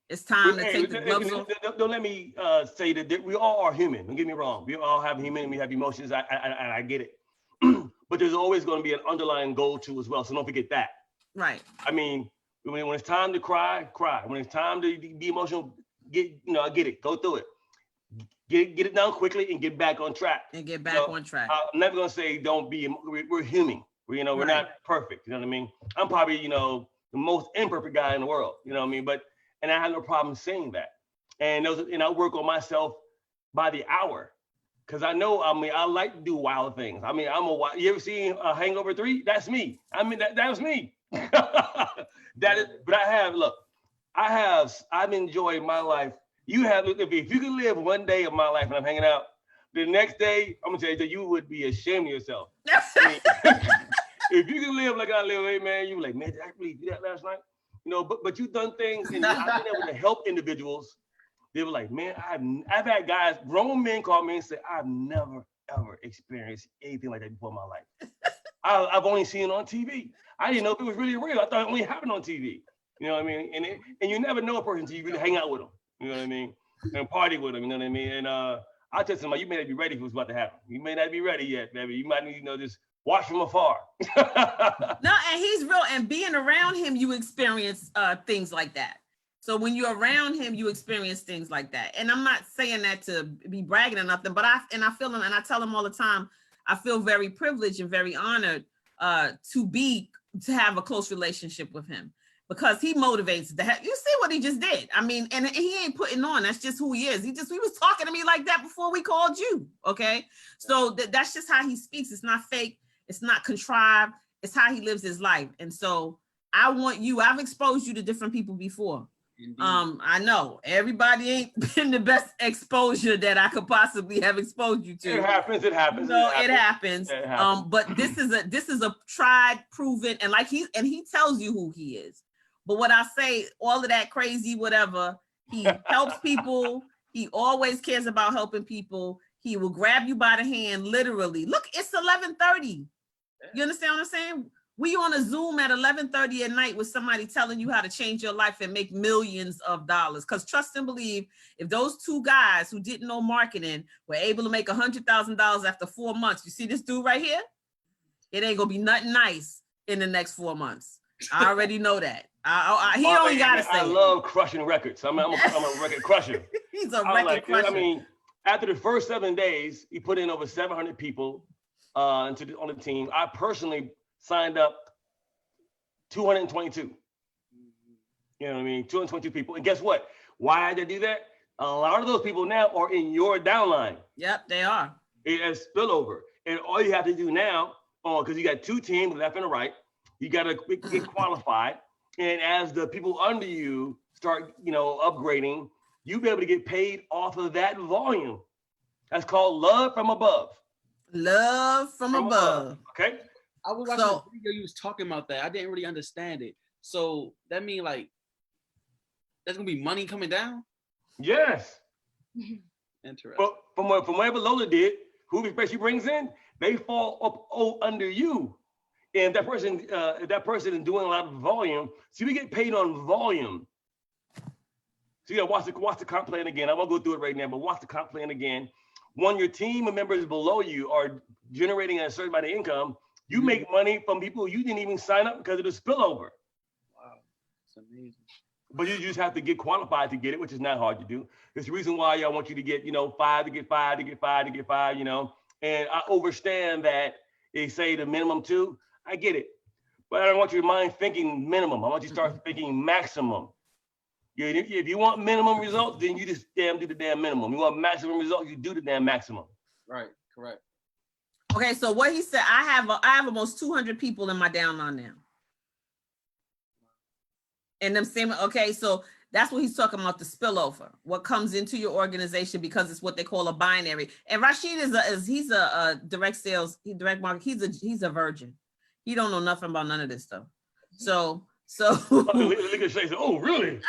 It's time to take the gloves off. Don't let me say that we all are human. Don't get me wrong. We all have human. We have emotions. I get it. But there's always going to be an underlying goal too as well. So don't forget that. Right. I mean, when it's time to cry, cry. When it's time to be emotional, I get it. Go through it. Get it done quickly and get back on track. And get back on track. I'm never gonna say don't be. We're human. We're not perfect. You know what I mean? I'm probably the most imperfect guy in the world. You know what I mean? And I have no problem saying that. And I work on myself by the hour, because I know. I like to do wild things. You ever seen Hangover 3? That's me. That was me. That is. But I've enjoyed my life. If you could live one day of my life and I'm hanging out, the next day, I'm gonna tell you that you would be ashamed of yourself. If you can live like I live, hey man, you like, man, did I really do that last night? But you've done things, and I've been able to help individuals. They were like, man, I've had guys, grown men call me and say, I've never ever experienced anything like that before in my life. I've only seen it on TV. I didn't know if it was really real. I thought it only happened on TV. You know what I mean? And you never know a person until you really hang out with them. You know what I mean? And party with them. You know what I mean? And I tell somebody, you may not be ready for what's about to happen. You may not be ready yet, baby. You might need just watch from afar. No, and he's real. And being around him, you experience things like that. So when you're around him, you experience things like that. And I'm not saying that to be bragging or nothing, but I feel him, and I tell him all the time, I feel very privileged and very honored to have a close relationship with him, because he motivates the heck. You see what he just did. I mean, and he ain't putting on. That's just who he is. He was talking to me like that before we called you. Okay. So that's just how he speaks. It's not fake. It's not contrived. It's how he lives his life. And so I've exposed you to different people before. Indeed. I know everybody ain't been the best exposure that I could possibly have exposed you to. It happens. It happens. But this is a tried, proven, and he tells you who he is. But what I say, all of that crazy, whatever, he helps people. He always cares about helping people. He will grab you by the hand, literally. Look, it's 11:30. You understand what I'm saying? We on a Zoom at 11:30 at night with somebody telling you how to change your life and make millions of dollars. Because trust and believe, if those two guys who didn't know marketing were able to make $100,000 after 4 months, you see this dude right here? It ain't gonna be nothing nice in the next 4 months. I already know that. He only gotta say. I love crushing records. I'm a record crusher. He's a record crusher. I mean, after the first 7 days, he put in over 700 people on the team. I personally signed up 222. You know what I mean? 222 people. And guess what? Why did they do that? A lot of those people now are in your downline. Yep, they are. It has spillover. And all you have to do now, because you got two teams, left and right, you got to get qualified. And as the people under you start, upgrading, you'll be able to get paid off of that volume. That's called love from above. Love from above. Okay. I was watching a video you was talking about that. I didn't really understand it. So that means like there's gonna be money coming down? Yes. Interesting. But from whatever Lola did, who she brings in, they fall up under you. And that person is doing a lot of volume. See, we get paid on volume. So you gotta watch the comp plan again. I won't go through it right now, but watch the comp plan again. When your team members below you are generating a certain amount of income, you make money from people you didn't even sign up because of the spillover. Wow, that's amazing. But you just have to get qualified to get it, which is not hard to do. There's the reason why I want you to get, 5 to get 5 to get 5 to get 5, And I understand that they say the minimum 2. I get it. But I don't want your mind thinking minimum. I want you to start thinking maximum. If you want minimum results, then you just do the damn minimum. You want maximum results, you do the damn maximum. Right, correct. Okay, so what he said, I have almost 200 people in my downline now. And them same, okay, so that's what he's talking about, the spillover, what comes into your organization, because it's what they call a binary. And Rashid he's a direct sales, direct market, he's a virgin. He don't know nothing about none of this stuff. So Look at Shay say, oh, really?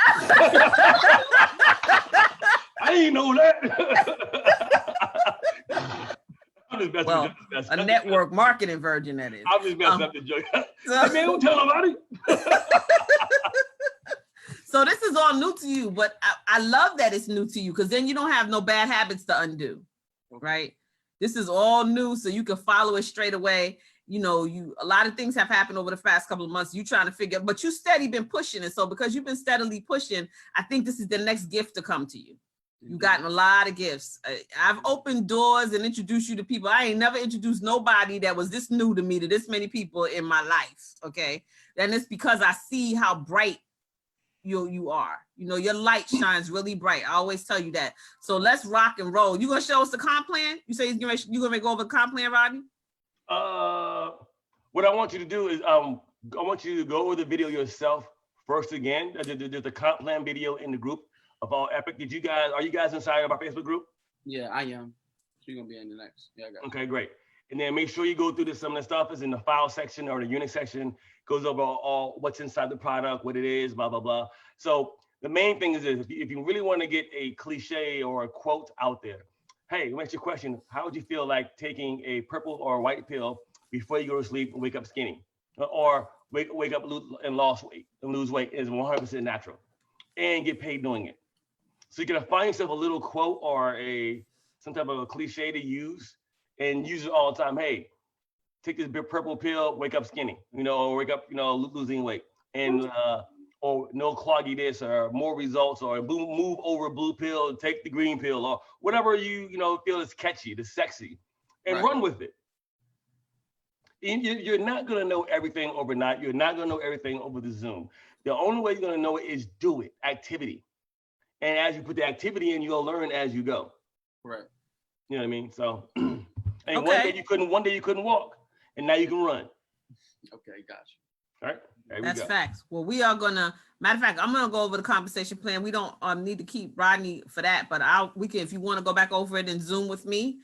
I didn't know that. Well, a network marketing virgin, that is. I'm just messing up the joke. Hey, man, don't tell nobody. So this is all new to you, but I love that it's new to you, because then you don't have no bad habits to undo, right? This is all new, so you can follow it straight away. A lot of things have happened over the past couple of months. You trying to figure, but you steady been pushing it. So because you've been steadily pushing, I think this is the next gift to come to you. You've gotten a lot of gifts. I've opened doors and introduced you to people. I ain't never introduced nobody that was this new to me, to this many people in my life, okay? And it's because I see how bright you are. Your light shines really bright. I always tell you that. So let's rock and roll. You gonna show us the comp plan? You say you're gonna go over the comp plan, Rodney? What I want you to do is I want you to go over the video yourself first again. There's the comp plan video in the group of all Epic. Are you guys inside of our Facebook group? Yeah, I am. So you're gonna be in the next. Yeah, I got it. Okay, great. And then make sure you go through some of the stuff is in the file section or the Unix section, goes over all what's inside the product, what it is, blah, blah, blah. So the main thing is if you really want to get a cliche or a quote out there, hey, let me ask you a question. How would you feel like taking a purple or white pill before you go to sleep and wake up skinny? Or wake up and lose weight is 100% natural and get paid doing it. So you can find yourself a little quote or some type of a cliche to use and use it all the time. Hey, take this purple pill, wake up skinny, or wake up, losing weight, and or no cloggy this, or more results, or move over blue pill, take the green pill, or whatever you feel is catchy, the sexy, and run with it. You're not gonna know everything overnight. You're not gonna know everything over the Zoom. The only way you're gonna know it is do it, activity. And as you put the activity in, you'll learn as you go. Right. You know what I mean? So, and okay. one day you couldn't walk, and now you can run. Okay, gotcha. All right. That's facts. Well, we are gonna. Matter of fact, I'm gonna go over the compensation plan. We don't need to keep Rodney for that, but we can. If you want to go back over it and Zoom with me,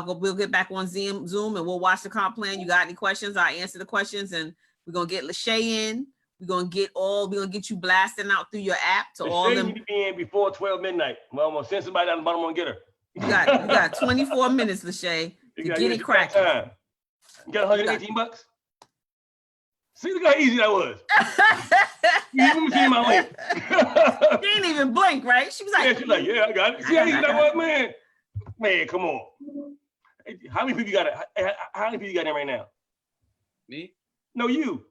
we'll get back on Zoom and we'll watch the comp plan. You got any questions? I answer the questions, and we're gonna get Lachey in. We're gonna get you blasting out through your app to all them. Need to be in before 12 midnight. Well, I'm gonna send somebody down the bottom and get her. You got 24 minutes, Lachey, to get it cracking. You got 118 bucks? See, look how easy that was. You even see my link. She didn't even blink, right? She was like, yeah, she's like, yeah, I got it. See how easy that was, man? Man, come on. How many people you got? How many people you got in right now? Me? No, you.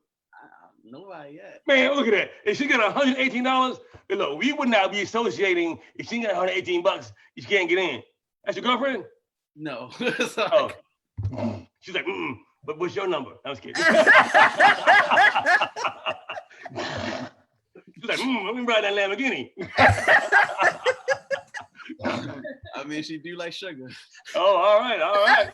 Nobody yet. Man, look at that. If she got $118, look, we would not be associating if she got $118, you can't get in. That's your girlfriend? No. Oh. She's like, but what's your number? I was kidding. She's like, let me ride that Lamborghini. I mean, she do like sugar. Oh, all right.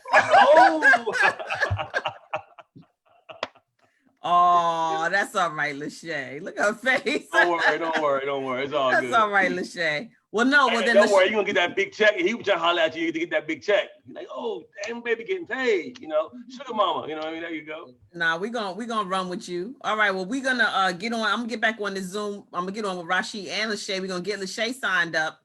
all right, Lachey. Look at her face. Don't worry. It's all good. That's all right, Lachey. Well, no, well then don't worry, you're gonna get that big check, and he was trying to holler at you to get that big check. You're like, oh, damn, baby getting paid, sugar mama, what I mean? There you go. Nah, we're gonna run with you. All right, well, we're gonna get on. I'm gonna get back on the Zoom. I'm gonna get on with Rashid and Lachey. We're gonna get Lachey signed up.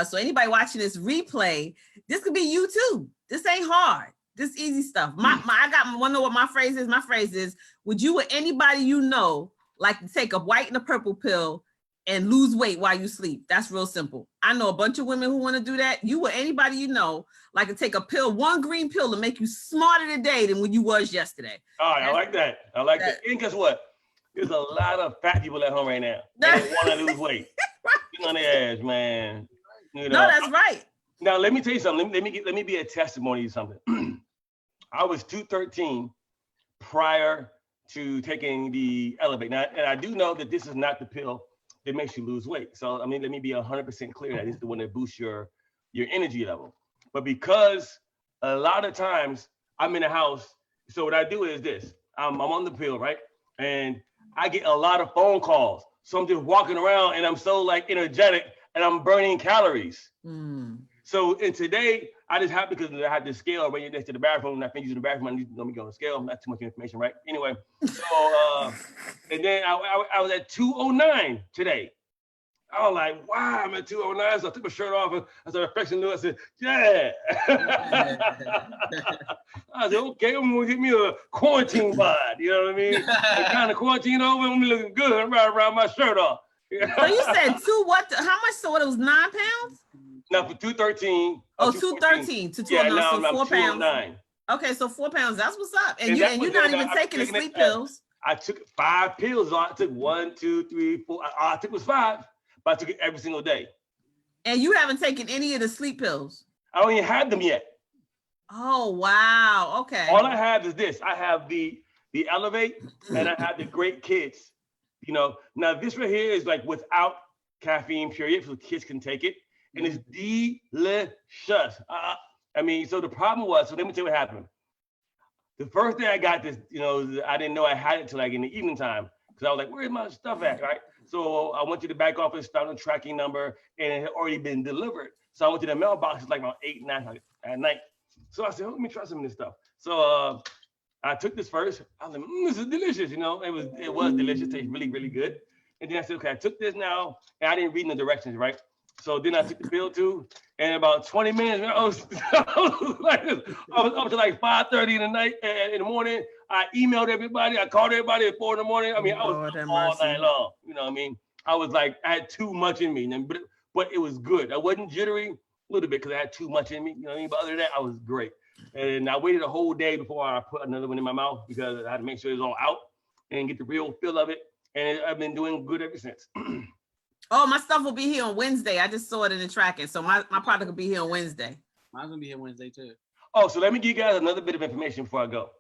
So anybody watching this replay, this could be you too. This ain't hard. This easy stuff. I wanna know what my phrase is. My phrase is, would you or anybody you know like to take a white and a purple pill and lose weight while you sleep? That's real simple. I know a bunch of women who want to do that. You or anybody you know like to take a pill, one green pill, to make you smarter today than when you was yesterday. All right, I like that. And guess what? There's a lot of fat people at home right now. They want to lose weight. Get on their ass, man. No, that's right. Now let me tell you something. Let me be a testimony to something. I was 213 prior to taking the Elevate. Now, and I do know that this is not the pill that makes you lose weight. So, I mean, let me be 100% clear that it's the one that boosts your energy level. But because a lot of times I'm in the house, so what I do is this. I'm on the pill, right? And I get a lot of phone calls. So I'm just walking around and I'm so like energetic and I'm burning calories. So, and today, I just happened because I had this scale right next to the bathroom, and I finished using the bathroom. I need to let me go on the scale. Not too much information, right? Anyway, so and then I was at 209 today. I was like, wow, I'm at 209. So I took my shirt off and I started flexing. I said, yeah. I said, okay, I'm gonna get me a quarantine bod. You know what I mean? I kind of quarantine over, I'm looking good. I'm right around my shirt off. So you said how much? So it was 9 pounds? No, for 213. Oh, 213 to 209, so 4 pounds. Okay, so 4 pounds. That's what's up. And you're not even taking the sleep pills. I took 5 pills. I took 1, 2, 3, 4. I took was 5, but I took it every single day. And you haven't taken any of the sleep pills? I don't even have them yet. Oh wow. Okay. All I have is this. I have the Elevate, and I have the Great Kids. Now this right here is like without caffeine, period, so kids can take it. And it's delicious. So the problem was, so let me tell you what happened. The first day I got this, I didn't know I had it till like in the evening time, because I was like, where's my stuff at, right? So I went to the back office, found a tracking number, and it had already been delivered. So I went to the mailbox, it's like around 8, 9 at night. So I said, let me try some of this stuff. So I took this first. I was like, this is delicious, It was delicious, tastes really, really good. And then I said, okay, I took this now, and I didn't read the directions, right? So then I took the pill too, and about 20 minutes, I was like this. I was up to like 5:30 in the morning. I emailed everybody. I called everybody at 4 in the morning. I mean, I was all night long. You know what I mean? I was like, I had too much in me, but it was good. I wasn't jittery a little bit because I had too much in me. You know what I mean? But other than that, I was great. And I waited a whole day before I put another one in my mouth because I had to make sure it was all out and get the real feel of it. And I've been doing good ever since. Oh, my stuff will be here on Wednesday. I just saw it in the tracking. So my product will be here on Wednesday. Mine's gonna be here Wednesday too. Oh, so let me give you guys another bit of information before I go.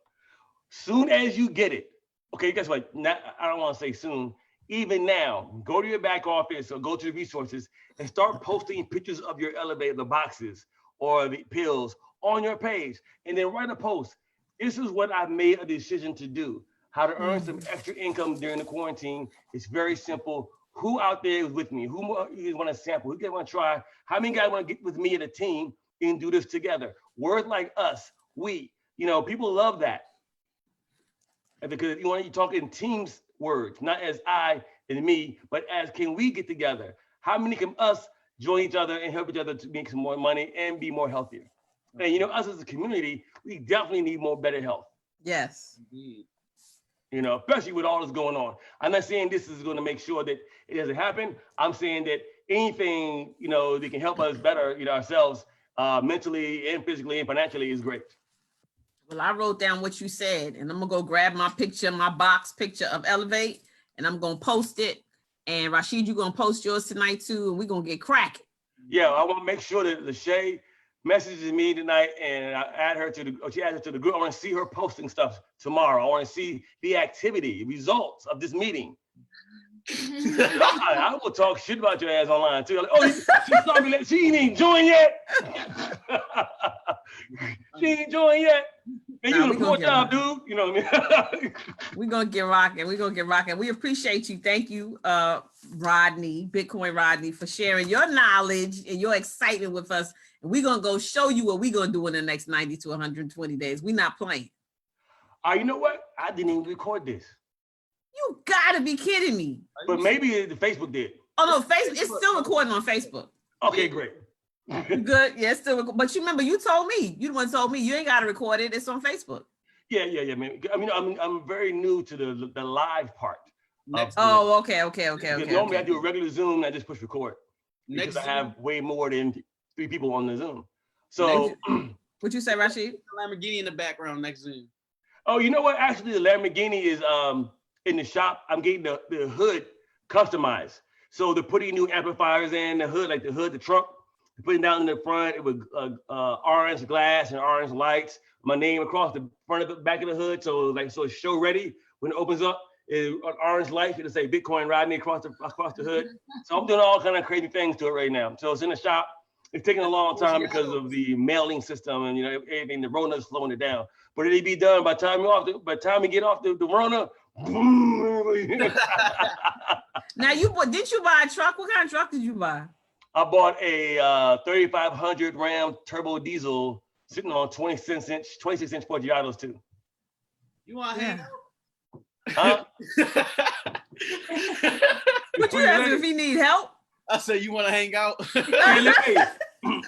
Soon as you get it, okay, guess what? I don't want to say soon. Even now, go to your back office or go to the resources and start posting pictures of your elevator, the boxes or the pills on your page, and then write a post. This is what I made a decision to do. How to earn some extra income during the quarantine. It's very simple. Who out there is with me? Who you want to sample? Who guys want to try? How many guys want to get with me and a team and do this together? Words like us, we, people love that. And because you talk in teams words, not as I and me, but as can we get together? How many can us join each other and help each other to make some more money and be more healthier? And us as a community, we definitely need more better health. Yes. Indeed. Especially with all this going on. I'm not saying this is going to make sure that it doesn't happen. I'm saying that anything, that can help us better, ourselves mentally and physically and financially is great. Well, I wrote down what you said, and I'm going to go grab my picture, my box picture of Elevate, and I'm going to post it. And Rashid, you're going to post yours tonight too, and we're going to get cracking. Yeah, I want to make sure that Lachey messages me tonight, and I add her she adds her to the group. I want to see her posting stuff tomorrow. I want to see the activity, results of this meeting. I will talk shit about your ass online too. Like, oh, she ain't even joined yet. She ain't joined yet. And you doing a poor job, dude. You know what I mean? We're gonna get rocking. We're gonna get rocking. We appreciate you. Thank you, Rodney, Bitcoin Rodney, for sharing your knowledge and your excitement with us. And we're gonna go show you what we're gonna do in the next 90 to 120 days. We're not playing. You know what? I didn't even record this. You gotta be kidding me. But maybe the Facebook did. Oh no, Facebook, it's still recording on Facebook. Okay, great. Good. Yeah, it's still but you remember you told me. You the one told me you ain't gotta record it. It's on Facebook. Yeah, man. I mean, I'm very new to the live part. Okay. Normally I do a regular Zoom, I just push record. Because I have way more than 3 people on the Zoom. So what you say, Rashid? Lamborghini in the background next Zoom. Oh, you know what? Actually, the Lamborghini is in the shop. I'm getting the hood customized. So they're putting new amplifiers in the hood, like the trunk. Putting down in the front, it was orange glass and orange lights. My name across the front of the back of the hood, so it's show ready when it opens up. An orange light, it'll say Bitcoin Rodney across the hood. So I'm doing all kind of crazy things to it right now. So it's in the shop. It's taking a long time because of the mailing system and everything. The Rona's slowing it down, but it'll be done by the time we get off the Rona. Now did you buy a truck? What kind of truck did you buy? I bought a 3,500 Ram turbo diesel sitting on 26 inch Forgiatos too. You want to hang out? Huh? What you asking if he need help? I said you want to hang out.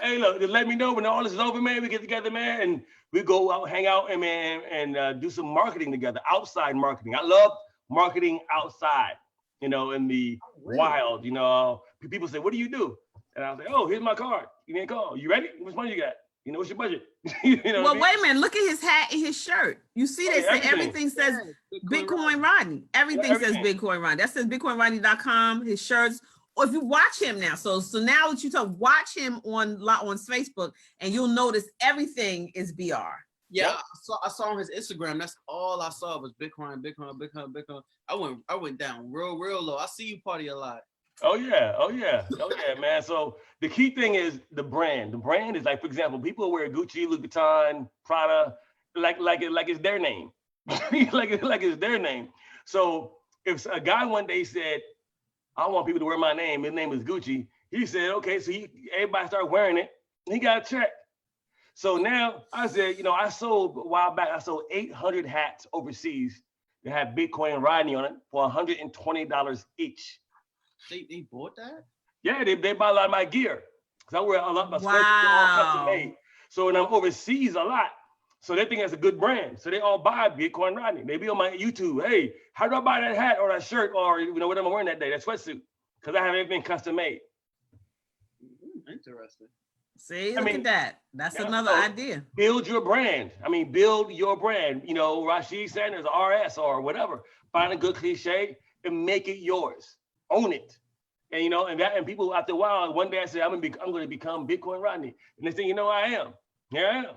Hey, look, just let me know when all this is over, man. We get together, man, and we go out, hang out, and do some marketing together, outside marketing. I love marketing outside, in the wild. People say, "What do you do?" And I was like, "Oh, here's my card. You need a call. You ready? How much money you got? What's your budget?" Well, wait a minute. Look at his hat and his shirt. You see, everything says Bitcoin Rodney. Everything says Bitcoin Rodney. That says BitcoinRodney.com. His shirts. Or if you watch him now, so now that you talk, watch him on Facebook, and you'll notice everything is BR. Yeah, I saw on his Instagram. That's all I saw was Bitcoin. I went down real low. I see you party a lot. Oh yeah, man. So the key thing is the brand. The brand is like, for example, people wear Gucci, Louis Vuitton, Prada, like it's their name, like it's their name. So if a guy one day said, "I want people to wear my name," his name is Gucci. He said, "Okay," so everybody started wearing it. He got a check. So now I said, I sold a while back. I sold 800 hats overseas that had Bitcoin Rodney on it for $120 each. They bought that? Yeah, they buy a lot of my gear. Because I wear a lot of my wow. all custom made. So when I'm overseas a lot, so they think that's a good brand. So they all buy Bitcoin Rodney. They be on my YouTube. Hey, how do I buy that hat or that shirt or whatever I'm wearing that day, that sweatsuit? Because I have everything custom made. Interesting. See, look at that. That's another idea. Build your brand. Build your brand. Rashid Sanders, RS or whatever. Find a good cliche and make it yours. Own it. And and people after a while, one day I said, I'm going to become Bitcoin Rodney. And next thing you know, I am. Here I am.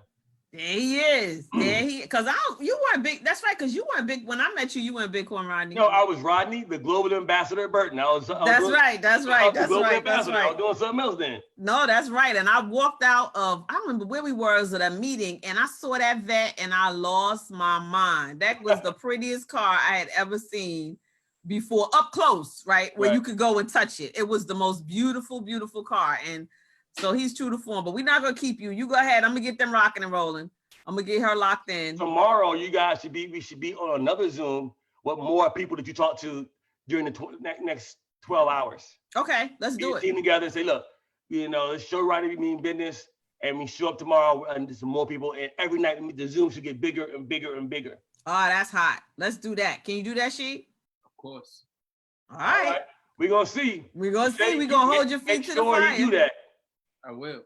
There he is. Because you weren't big. That's right. Because you weren't big. When I met you, you weren't Bitcoin Rodney. No, I was Rodney, the global ambassador at Burton. That's right. I was doing something else then. No, that's right. And I walked out of, I don't remember where we were. It was at a meeting, and I saw that vet, and I lost my mind. That was the prettiest car I had ever seen before, up close, right? Where you could go and touch it. It was the most beautiful, beautiful car. And so he's true to form, but we're not gonna keep you. You go ahead. I'm gonna get them rocking and rolling. I'm gonna get her locked in. Tomorrow, you guys we should be on another Zoom with more people that you talk to during the next 12 hours. Okay, let's do it. Team together and say, look, let's show Rodney mean business, and we show up tomorrow and some more people. And every night the Zoom should get bigger and bigger and bigger. Oh, that's hot. Let's do that. Can you do that, Sheet? Of course. All right. We're gonna see. We're gonna hold your feet to the fire. You do that. I will.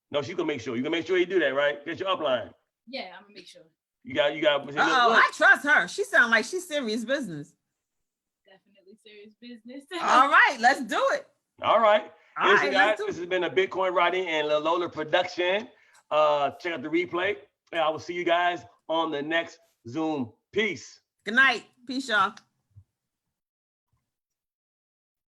No, she's gonna make sure. You gonna make sure you do that, right? Get your upline. Yeah, I'm gonna make sure. You got. I trust her. She sounds like she's serious business. Definitely serious business. All right, let's do it. All right. Listen, guys, this has been a Bitcoin Rodney and Lola production. Check out the replay. And I will see you guys on the next Zoom. Peace. Good night. Peace, y'all.